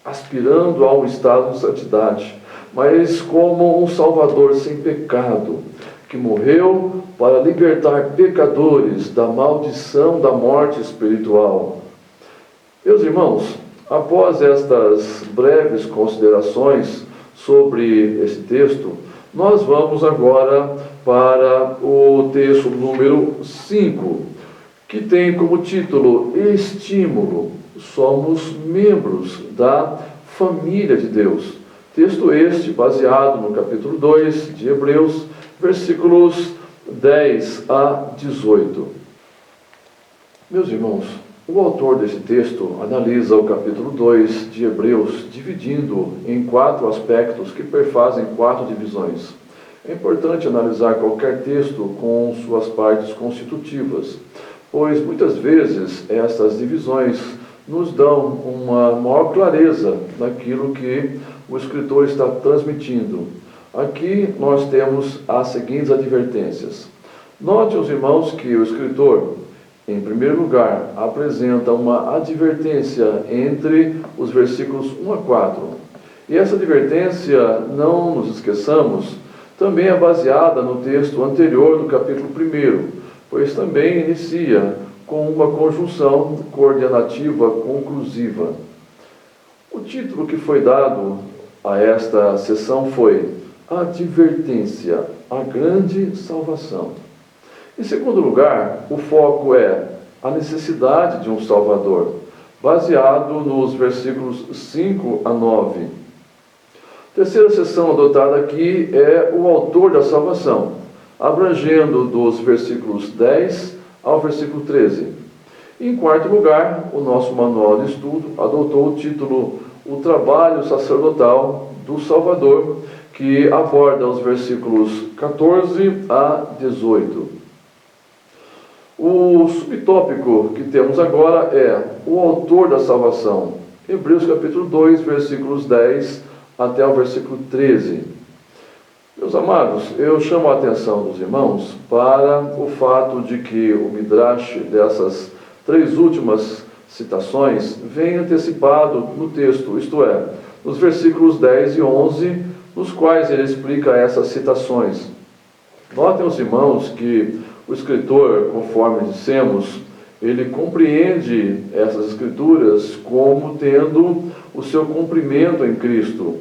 aspirando a um estado de santidade, mas como um Salvador sem pecado, que morreu para libertar pecadores da maldição da morte espiritual. Meus irmãos, após estas breves considerações sobre esse texto, nós vamos agora para o texto número 5, que tem como título Estímulo. Somos membros da família de Deus. Texto este baseado no capítulo 2 de Hebreus, versículos 10 a 18. Meus irmãos, o autor desse texto analisa o capítulo 2 de Hebreus, dividindo em 4 aspectos que perfazem 4 divisões. É importante analisar qualquer texto com suas partes constitutivas, pois muitas vezes essas divisões nos dão uma maior clareza naquilo que o escritor está transmitindo. Aqui nós temos as seguintes advertências. Note, os irmãos, que o escritor, em primeiro lugar, apresenta uma advertência entre os versículos 1 a 4. E essa advertência, não nos esqueçamos, também é baseada no texto anterior do capítulo 1, pois também inicia com uma conjunção coordenativa conclusiva. O título que foi dado a esta sessão foi Advertência, a grande salvação. Em segundo lugar, o foco é a necessidade de um Salvador, baseado nos versículos 5 a 9. Terceira sessão adotada aqui é o autor da salvação, abrangendo dos versículos 10 ao versículo 13. Em quarto lugar, o nosso manual de estudo adotou o título O Trabalho Sacerdotal do Salvador, que aborda os versículos 14 a 18. O subtópico que temos agora é o autor da salvação, Hebreus capítulo 2, versículos 10 até o versículo 13. Meus amados, eu chamo a atenção dos irmãos para o fato de que o Midrash dessas 3 últimas citações vem antecipado no texto, isto é, nos versículos 10 e 11, nos quais ele explica essas citações. Notem os irmãos que o escritor, conforme dissemos, ele compreende essas escrituras como tendo o seu cumprimento em Cristo.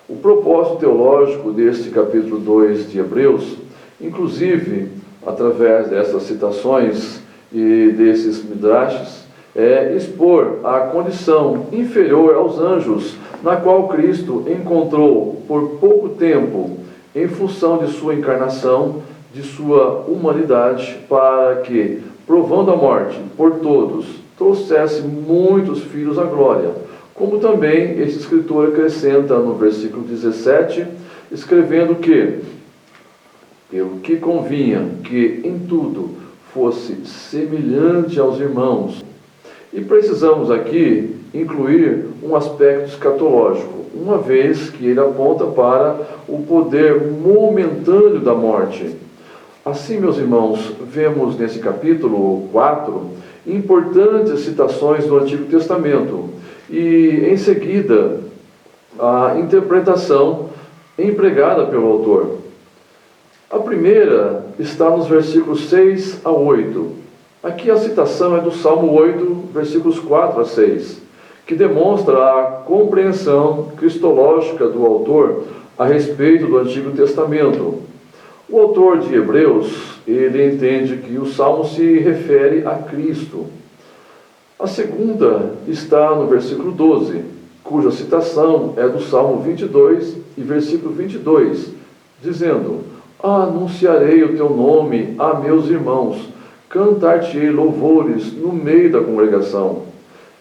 O propósito teológico deste capítulo 2 de Hebreus, inclusive através dessas citações e desses midrashes, é expor a condição inferior aos anjos, na qual Cristo encontrou por pouco tempo, em função de sua encarnação, de sua humanidade, para que, provando a morte por todos, trouxesse muitos filhos à glória. Como também este escritor acrescenta no versículo 17, escrevendo que, pelo que convinha que em tudo fosse semelhante aos irmãos. E precisamos aqui incluir um aspecto escatológico, uma vez que ele aponta para o poder momentâneo da morte. Assim, meus irmãos, vemos nesse capítulo 4 importantes citações do Antigo Testamento e, em seguida, a interpretação empregada pelo autor. A primeira está nos versículos 6 a 8. Aqui a citação é do Salmo 8, versículos 4 a 6, que demonstra a compreensão cristológica do autor a respeito do Antigo Testamento. O autor de Hebreus, ele entende que o Salmo se refere a Cristo. A segunda está no versículo 12, cuja citação é do Salmo 22 e versículo 22, dizendo: Anunciarei o teu nome a meus irmãos, cantar-te-ei louvores no meio da congregação.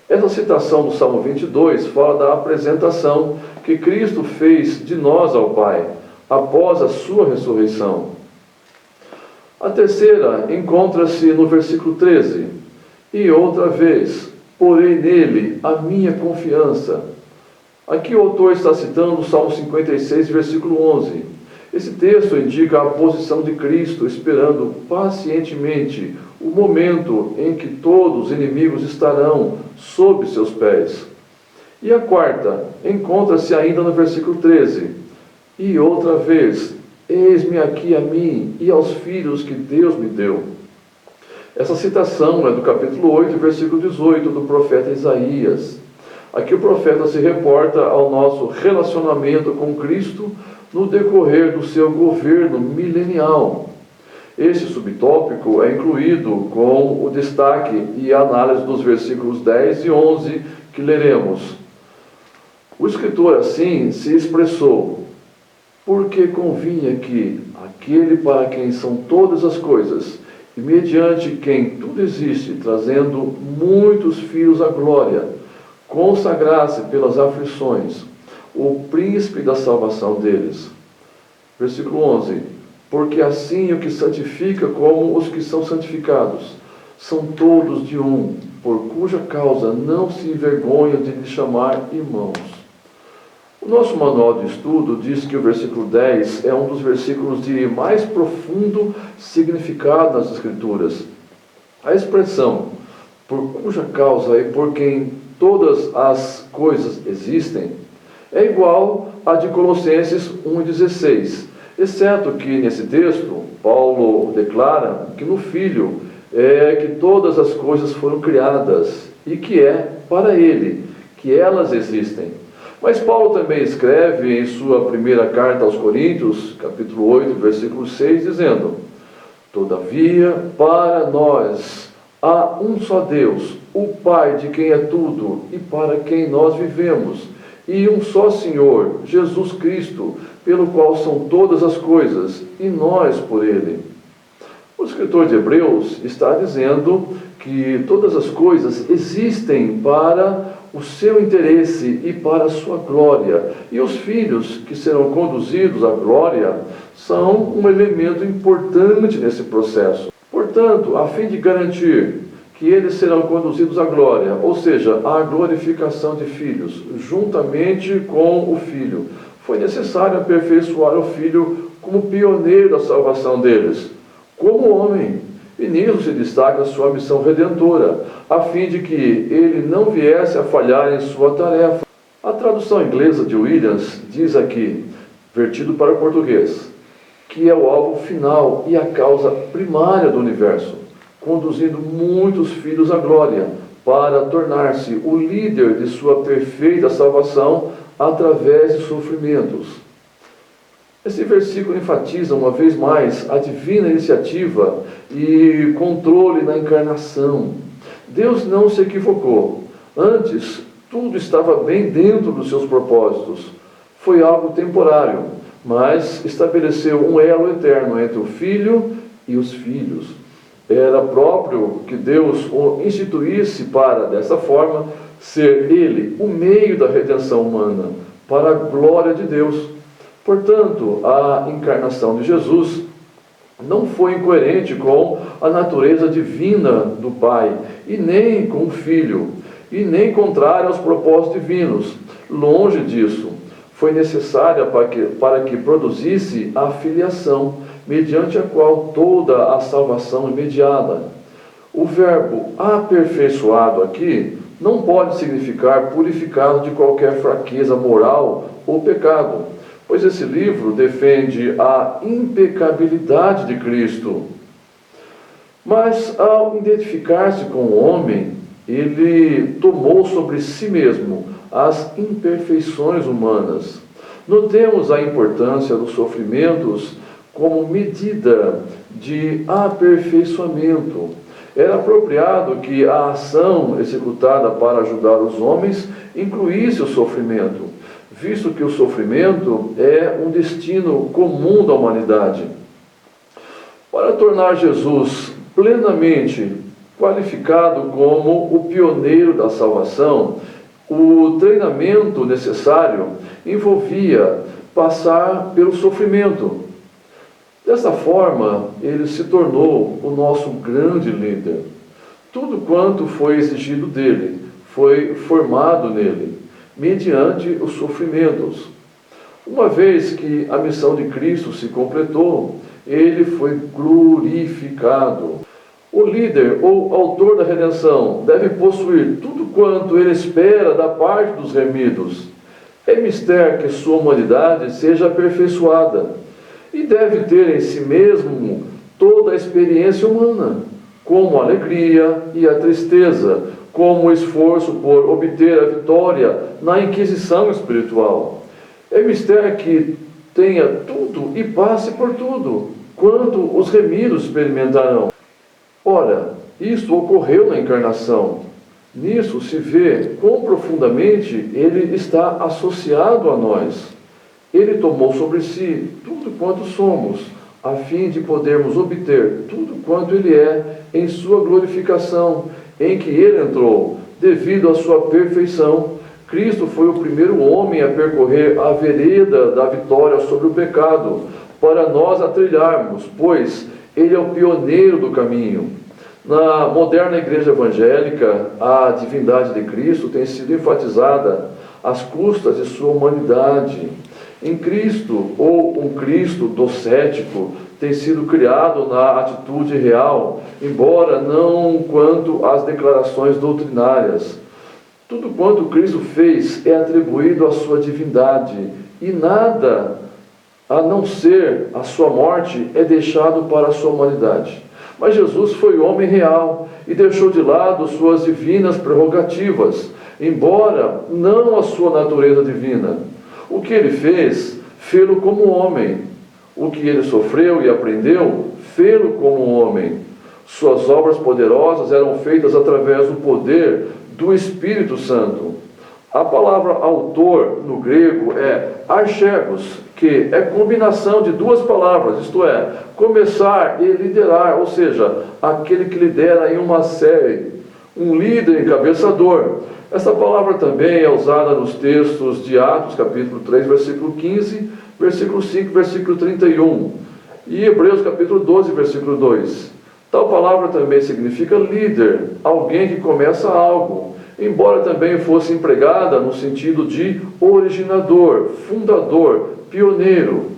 Essa citação do Salmo 22 fala da apresentação que Cristo fez de nós ao Pai, após a sua ressurreição. A terceira encontra-se no versículo 13. E outra vez, porei nele a minha confiança. Aqui o autor está citando o Salmo 56, versículo 11. Esse texto indica a posição de Cristo, esperando pacientemente o momento em que todos os inimigos estarão sob seus pés. E a quarta encontra-se ainda no versículo 13. E outra vez, eis-me aqui a mim e aos filhos que Deus me deu. Essa citação é do capítulo 8, versículo 18, do profeta Isaías. Aqui o profeta se reporta ao nosso relacionamento com Cristo no decorrer do seu governo milenial. Esse subtópico é incluído com o destaque e a análise dos versículos 10 e 11 que leremos. O escritor assim se expressou: porque convinha que aquele para quem são todas as coisas, e mediante quem tudo existe, trazendo muitos filhos à glória, consagrasse pelas aflições o príncipe da salvação deles. Versículo 11. Porque assim o que santifica como os que são santificados, são todos de um, por cuja causa não se envergonham de lhe chamar irmãos. O nosso manual de estudo diz que o versículo 10 é um dos versículos de mais profundo significado nas Escrituras. A expressão, por cuja causa e por quem todas as coisas existem, é igual à de Colossenses 1,16, exceto que nesse texto, Paulo declara que no Filho é que todas as coisas foram criadas e que é para Ele que elas existem. Mas Paulo também escreve em sua primeira carta aos Coríntios, capítulo 8, versículo 6, dizendo: todavia, para nós há um só Deus, o Pai de quem é tudo e para quem nós vivemos, e um só Senhor, Jesus Cristo, pelo qual são todas as coisas, e nós por Ele. O escritor de Hebreus está dizendo que todas as coisas existem para o seu interesse e para a sua glória. E os filhos que serão conduzidos à glória são um elemento importante nesse processo. Portanto, a fim de garantir que eles serão conduzidos à glória, ou seja, à glorificação de filhos, juntamente com o Filho, foi necessário aperfeiçoar o Filho como pioneiro da salvação deles, como homem. E nisso se destaca a sua missão redentora, a fim de que ele não viesse a falhar em sua tarefa. A tradução inglesa de Williams diz aqui, vertido para o português, que é o alvo final e a causa primária do universo, conduzindo muitos filhos à glória, para tornar-se o líder de sua perfeita salvação através de sofrimentos. Esse versículo enfatiza uma vez mais a divina iniciativa e controle na encarnação. Deus não se equivocou. Antes, tudo estava bem dentro dos seus propósitos. Foi algo temporário, mas estabeleceu um elo eterno entre o Filho e os filhos. Era próprio que Deus o instituísse para, dessa forma, ser Ele o meio da redenção humana, para a glória de Deus. Portanto, a encarnação de Jesus não foi incoerente com a natureza divina do Pai, e nem com o Filho, e nem contrária aos propósitos divinos. Longe disso, foi necessária para que produzisse a filiação, mediante a qual toda a salvação é mediada. O verbo aperfeiçoado aqui não pode significar purificado de qualquer fraqueza moral ou pecado, pois esse livro defende a impecabilidade de Cristo. Mas, ao identificar-se com o homem, ele tomou sobre si mesmo as imperfeições humanas. Notemos a importância dos sofrimentos como medida de aperfeiçoamento. Era apropriado que a ação executada para ajudar os homens incluísse o sofrimento, visto que o sofrimento é um destino comum da humanidade. Para tornar Jesus plenamente qualificado como o pioneiro da salvação, o treinamento necessário envolvia passar pelo sofrimento. Dessa forma, ele se tornou o nosso grande líder. Tudo quanto foi exigido dele foi formado nele, mediante os sofrimentos. Uma vez que a missão de Cristo se completou, ele foi glorificado. O líder ou autor da redenção deve possuir tudo quanto ele espera da parte dos remidos. É mister que sua humanidade seja aperfeiçoada e deve ter em si mesmo toda a experiência humana, como a alegria e a tristeza, como o esforço por obter a vitória na inquisição espiritual. É mister que tenha tudo e passe por tudo, quanto os remidos experimentarão. Ora, isto ocorreu na encarnação. Nisso se vê quão profundamente ele está associado a nós. Ele tomou sobre si tudo quanto somos, a fim de podermos obter tudo quanto ele é em sua glorificação, em que ele entrou, devido à sua perfeição. Cristo foi o primeiro homem a percorrer a vereda da vitória sobre o pecado, para nós a trilharmos, pois ele é o pioneiro do caminho. Na moderna igreja evangélica, a divindade de Cristo tem sido enfatizada às custas de sua humanidade. Em Cristo, ou um Cristo docético, tem sido criado na atitude real, embora não quanto às declarações doutrinárias. Tudo quanto Cristo fez é atribuído à sua divindade, e nada, a não ser a sua morte, é deixado para a sua humanidade. Mas Jesus foi homem real e deixou de lado suas divinas prerrogativas, embora não a sua natureza divina. O que ele fez, fê-lo como homem. O que ele sofreu e aprendeu, fê-lo como homem. Suas obras poderosas eram feitas através do poder do Espírito Santo. A palavra autor no grego é archegos, que é combinação de duas palavras, isto é, começar e liderar, ou seja, aquele que lidera em uma série, um líder encabeçador. Essa palavra também é usada nos textos de Atos, capítulo 3, versículo 15, versículo 5, versículo 31, e Hebreus, capítulo 12, versículo 2. Tal palavra também significa líder, alguém que começa algo, embora também fosse empregada no sentido de originador, fundador, pioneiro.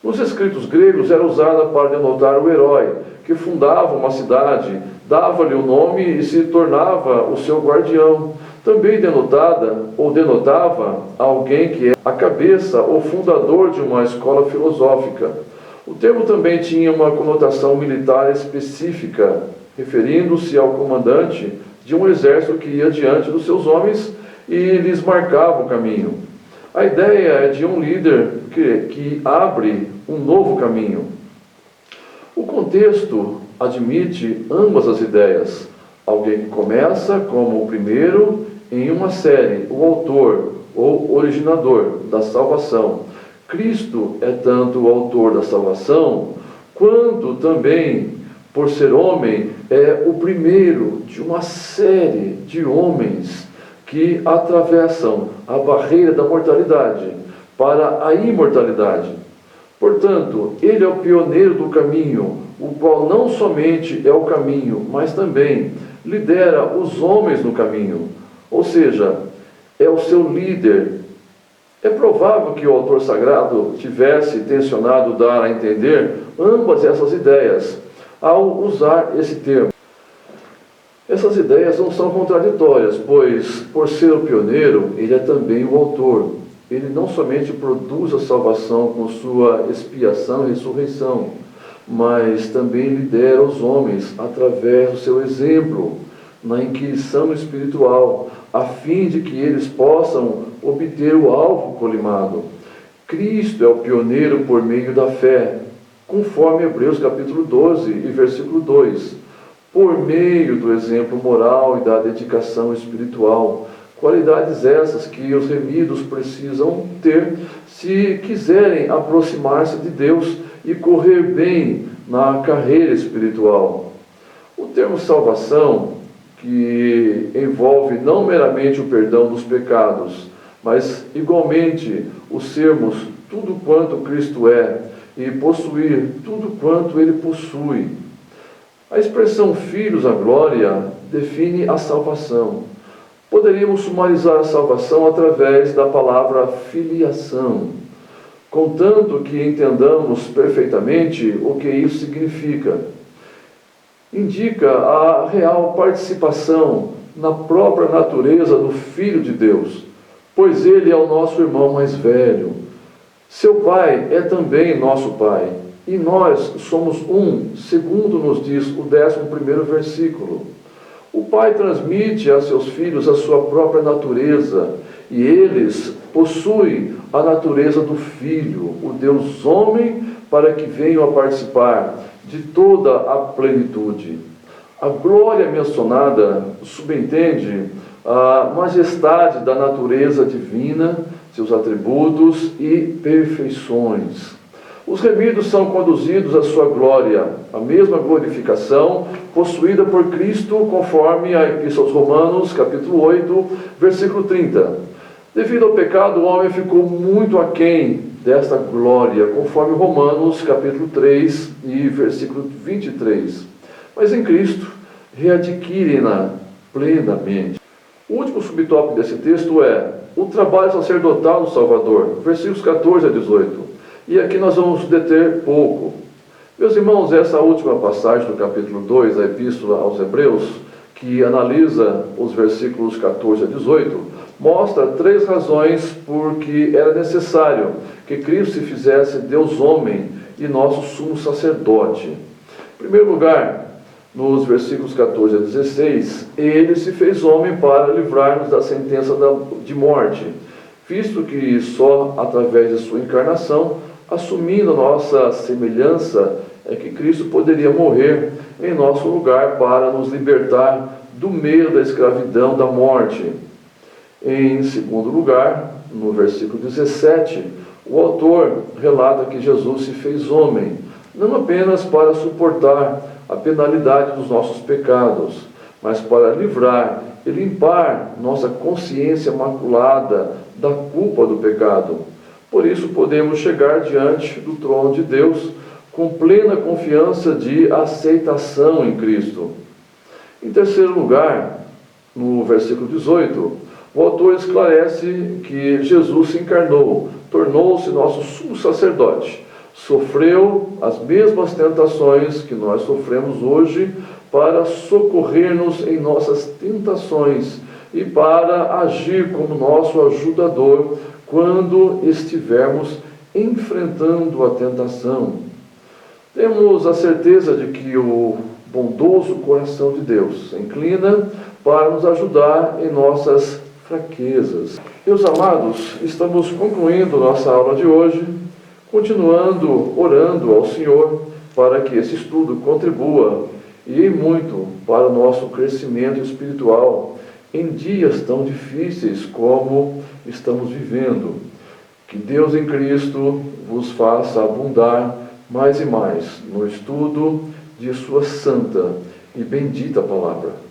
Nos escritos gregos era usada para denotar o herói, que fundava uma cidade, dava-lhe o nome e se tornava o seu guardião. Também denotada ou denotava alguém que é a cabeça ou fundador de uma escola filosófica. O termo também tinha uma conotação militar específica, referindo-se ao comandante de um exército que ia diante dos seus homens e lhes marcava o caminho. A ideia é de um líder que abre um novo caminho. O contexto admite ambas as ideias. Alguém que começa como o primeiro em uma série, o autor ou originador da salvação. Cristo é tanto o autor da salvação, quanto também, por ser homem, é o primeiro de uma série de homens que atravessam a barreira da mortalidade para a imortalidade. Portanto, ele é o pioneiro do caminho, o qual não somente é o caminho, mas também lidera os homens no caminho, ou seja, é o seu líder. É provável que o autor sagrado tivesse intencionado dar a entender ambas essas ideias ao usar esse termo. Essas ideias não são contraditórias, pois, por ser o pioneiro, ele é também o autor. Ele não somente produz a salvação com sua expiação e ressurreição, mas também lidera os homens através do seu exemplo, na inquisição espiritual, a fim de que eles possam obter o alvo colimado. Cristo é o pioneiro por meio da fé, conforme Hebreus capítulo 12 e versículo 2, por meio do exemplo moral e da dedicação espiritual, qualidades essas que os remidos precisam ter se quiserem aproximar-se de Deus e correr bem na carreira espiritual. O termo salvação, que envolve não meramente o perdão dos pecados, mas igualmente o sermos tudo quanto Cristo é, e possuir tudo quanto ele possui. A expressão filhos à glória define a salvação. Poderíamos sumarizar a salvação através da palavra filiação, contanto que entendamos perfeitamente o que isso significa. Indica a real participação na própria natureza do Filho de Deus, pois ele é o nosso irmão mais velho. Seu Pai é também nosso Pai, e nós somos um, segundo nos diz o 11º versículo. O Pai transmite a seus filhos a sua própria natureza, e eles possuem a natureza do Filho, o Deus homem, para que venham a participar de toda a plenitude. A glória mencionada subentende a majestade da natureza divina, seus atributos e perfeições. Os remidos são conduzidos à sua glória, a mesma glorificação possuída por Cristo, conforme a Epístola aos Romanos, capítulo 8, versículo 30. Devido ao pecado, o homem ficou muito aquém desta glória, conforme Romanos, capítulo 3 e versículo 23. Mas em Cristo, readquirem-na plenamente. O último subtópico desse texto é o trabalho sacerdotal do Salvador, versículos 14 a 18. E aqui nós vamos deter pouco. Meus irmãos, essa última passagem do capítulo 2 da Epístola aos Hebreus, que analisa os versículos 14 a 18, mostra 3 razões por que era necessário que Cristo se fizesse Deus homem e nosso sumo sacerdote. Em primeiro lugar, nos versículos 14 a 16, ele se fez homem para livrar-nos da sentença de morte, visto que só através de sua encarnação, assumindo a nossa semelhança, é que Cristo poderia morrer em nosso lugar para nos libertar do medo da escravidão da morte. Em segundo lugar, no versículo 17, o autor relata que Jesus se fez homem, não apenas para suportar a penalidade dos nossos pecados, mas para livrar e limpar nossa consciência maculada da culpa do pecado. Por isso podemos chegar diante do trono de Deus com plena confiança de aceitação em Cristo. Em terceiro lugar, no versículo 18, o autor esclarece que Jesus se encarnou, tornou-se nosso sumo sacerdote, sofreu as mesmas tentações que nós sofremos hoje para socorrer-nos em nossas tentações e para agir como nosso ajudador quando estivermos enfrentando a tentação. Temos a certeza de que o bondoso coração de Deus se inclina para nos ajudar em nossas fraquezas. Meus amados, estamos concluindo nossa aula de hoje, continuando orando ao Senhor para que esse estudo contribua e muito para o nosso crescimento espiritual em dias tão difíceis como estamos vivendo. Que Deus em Cristo vos faça abundar mais e mais no estudo de sua santa e bendita palavra.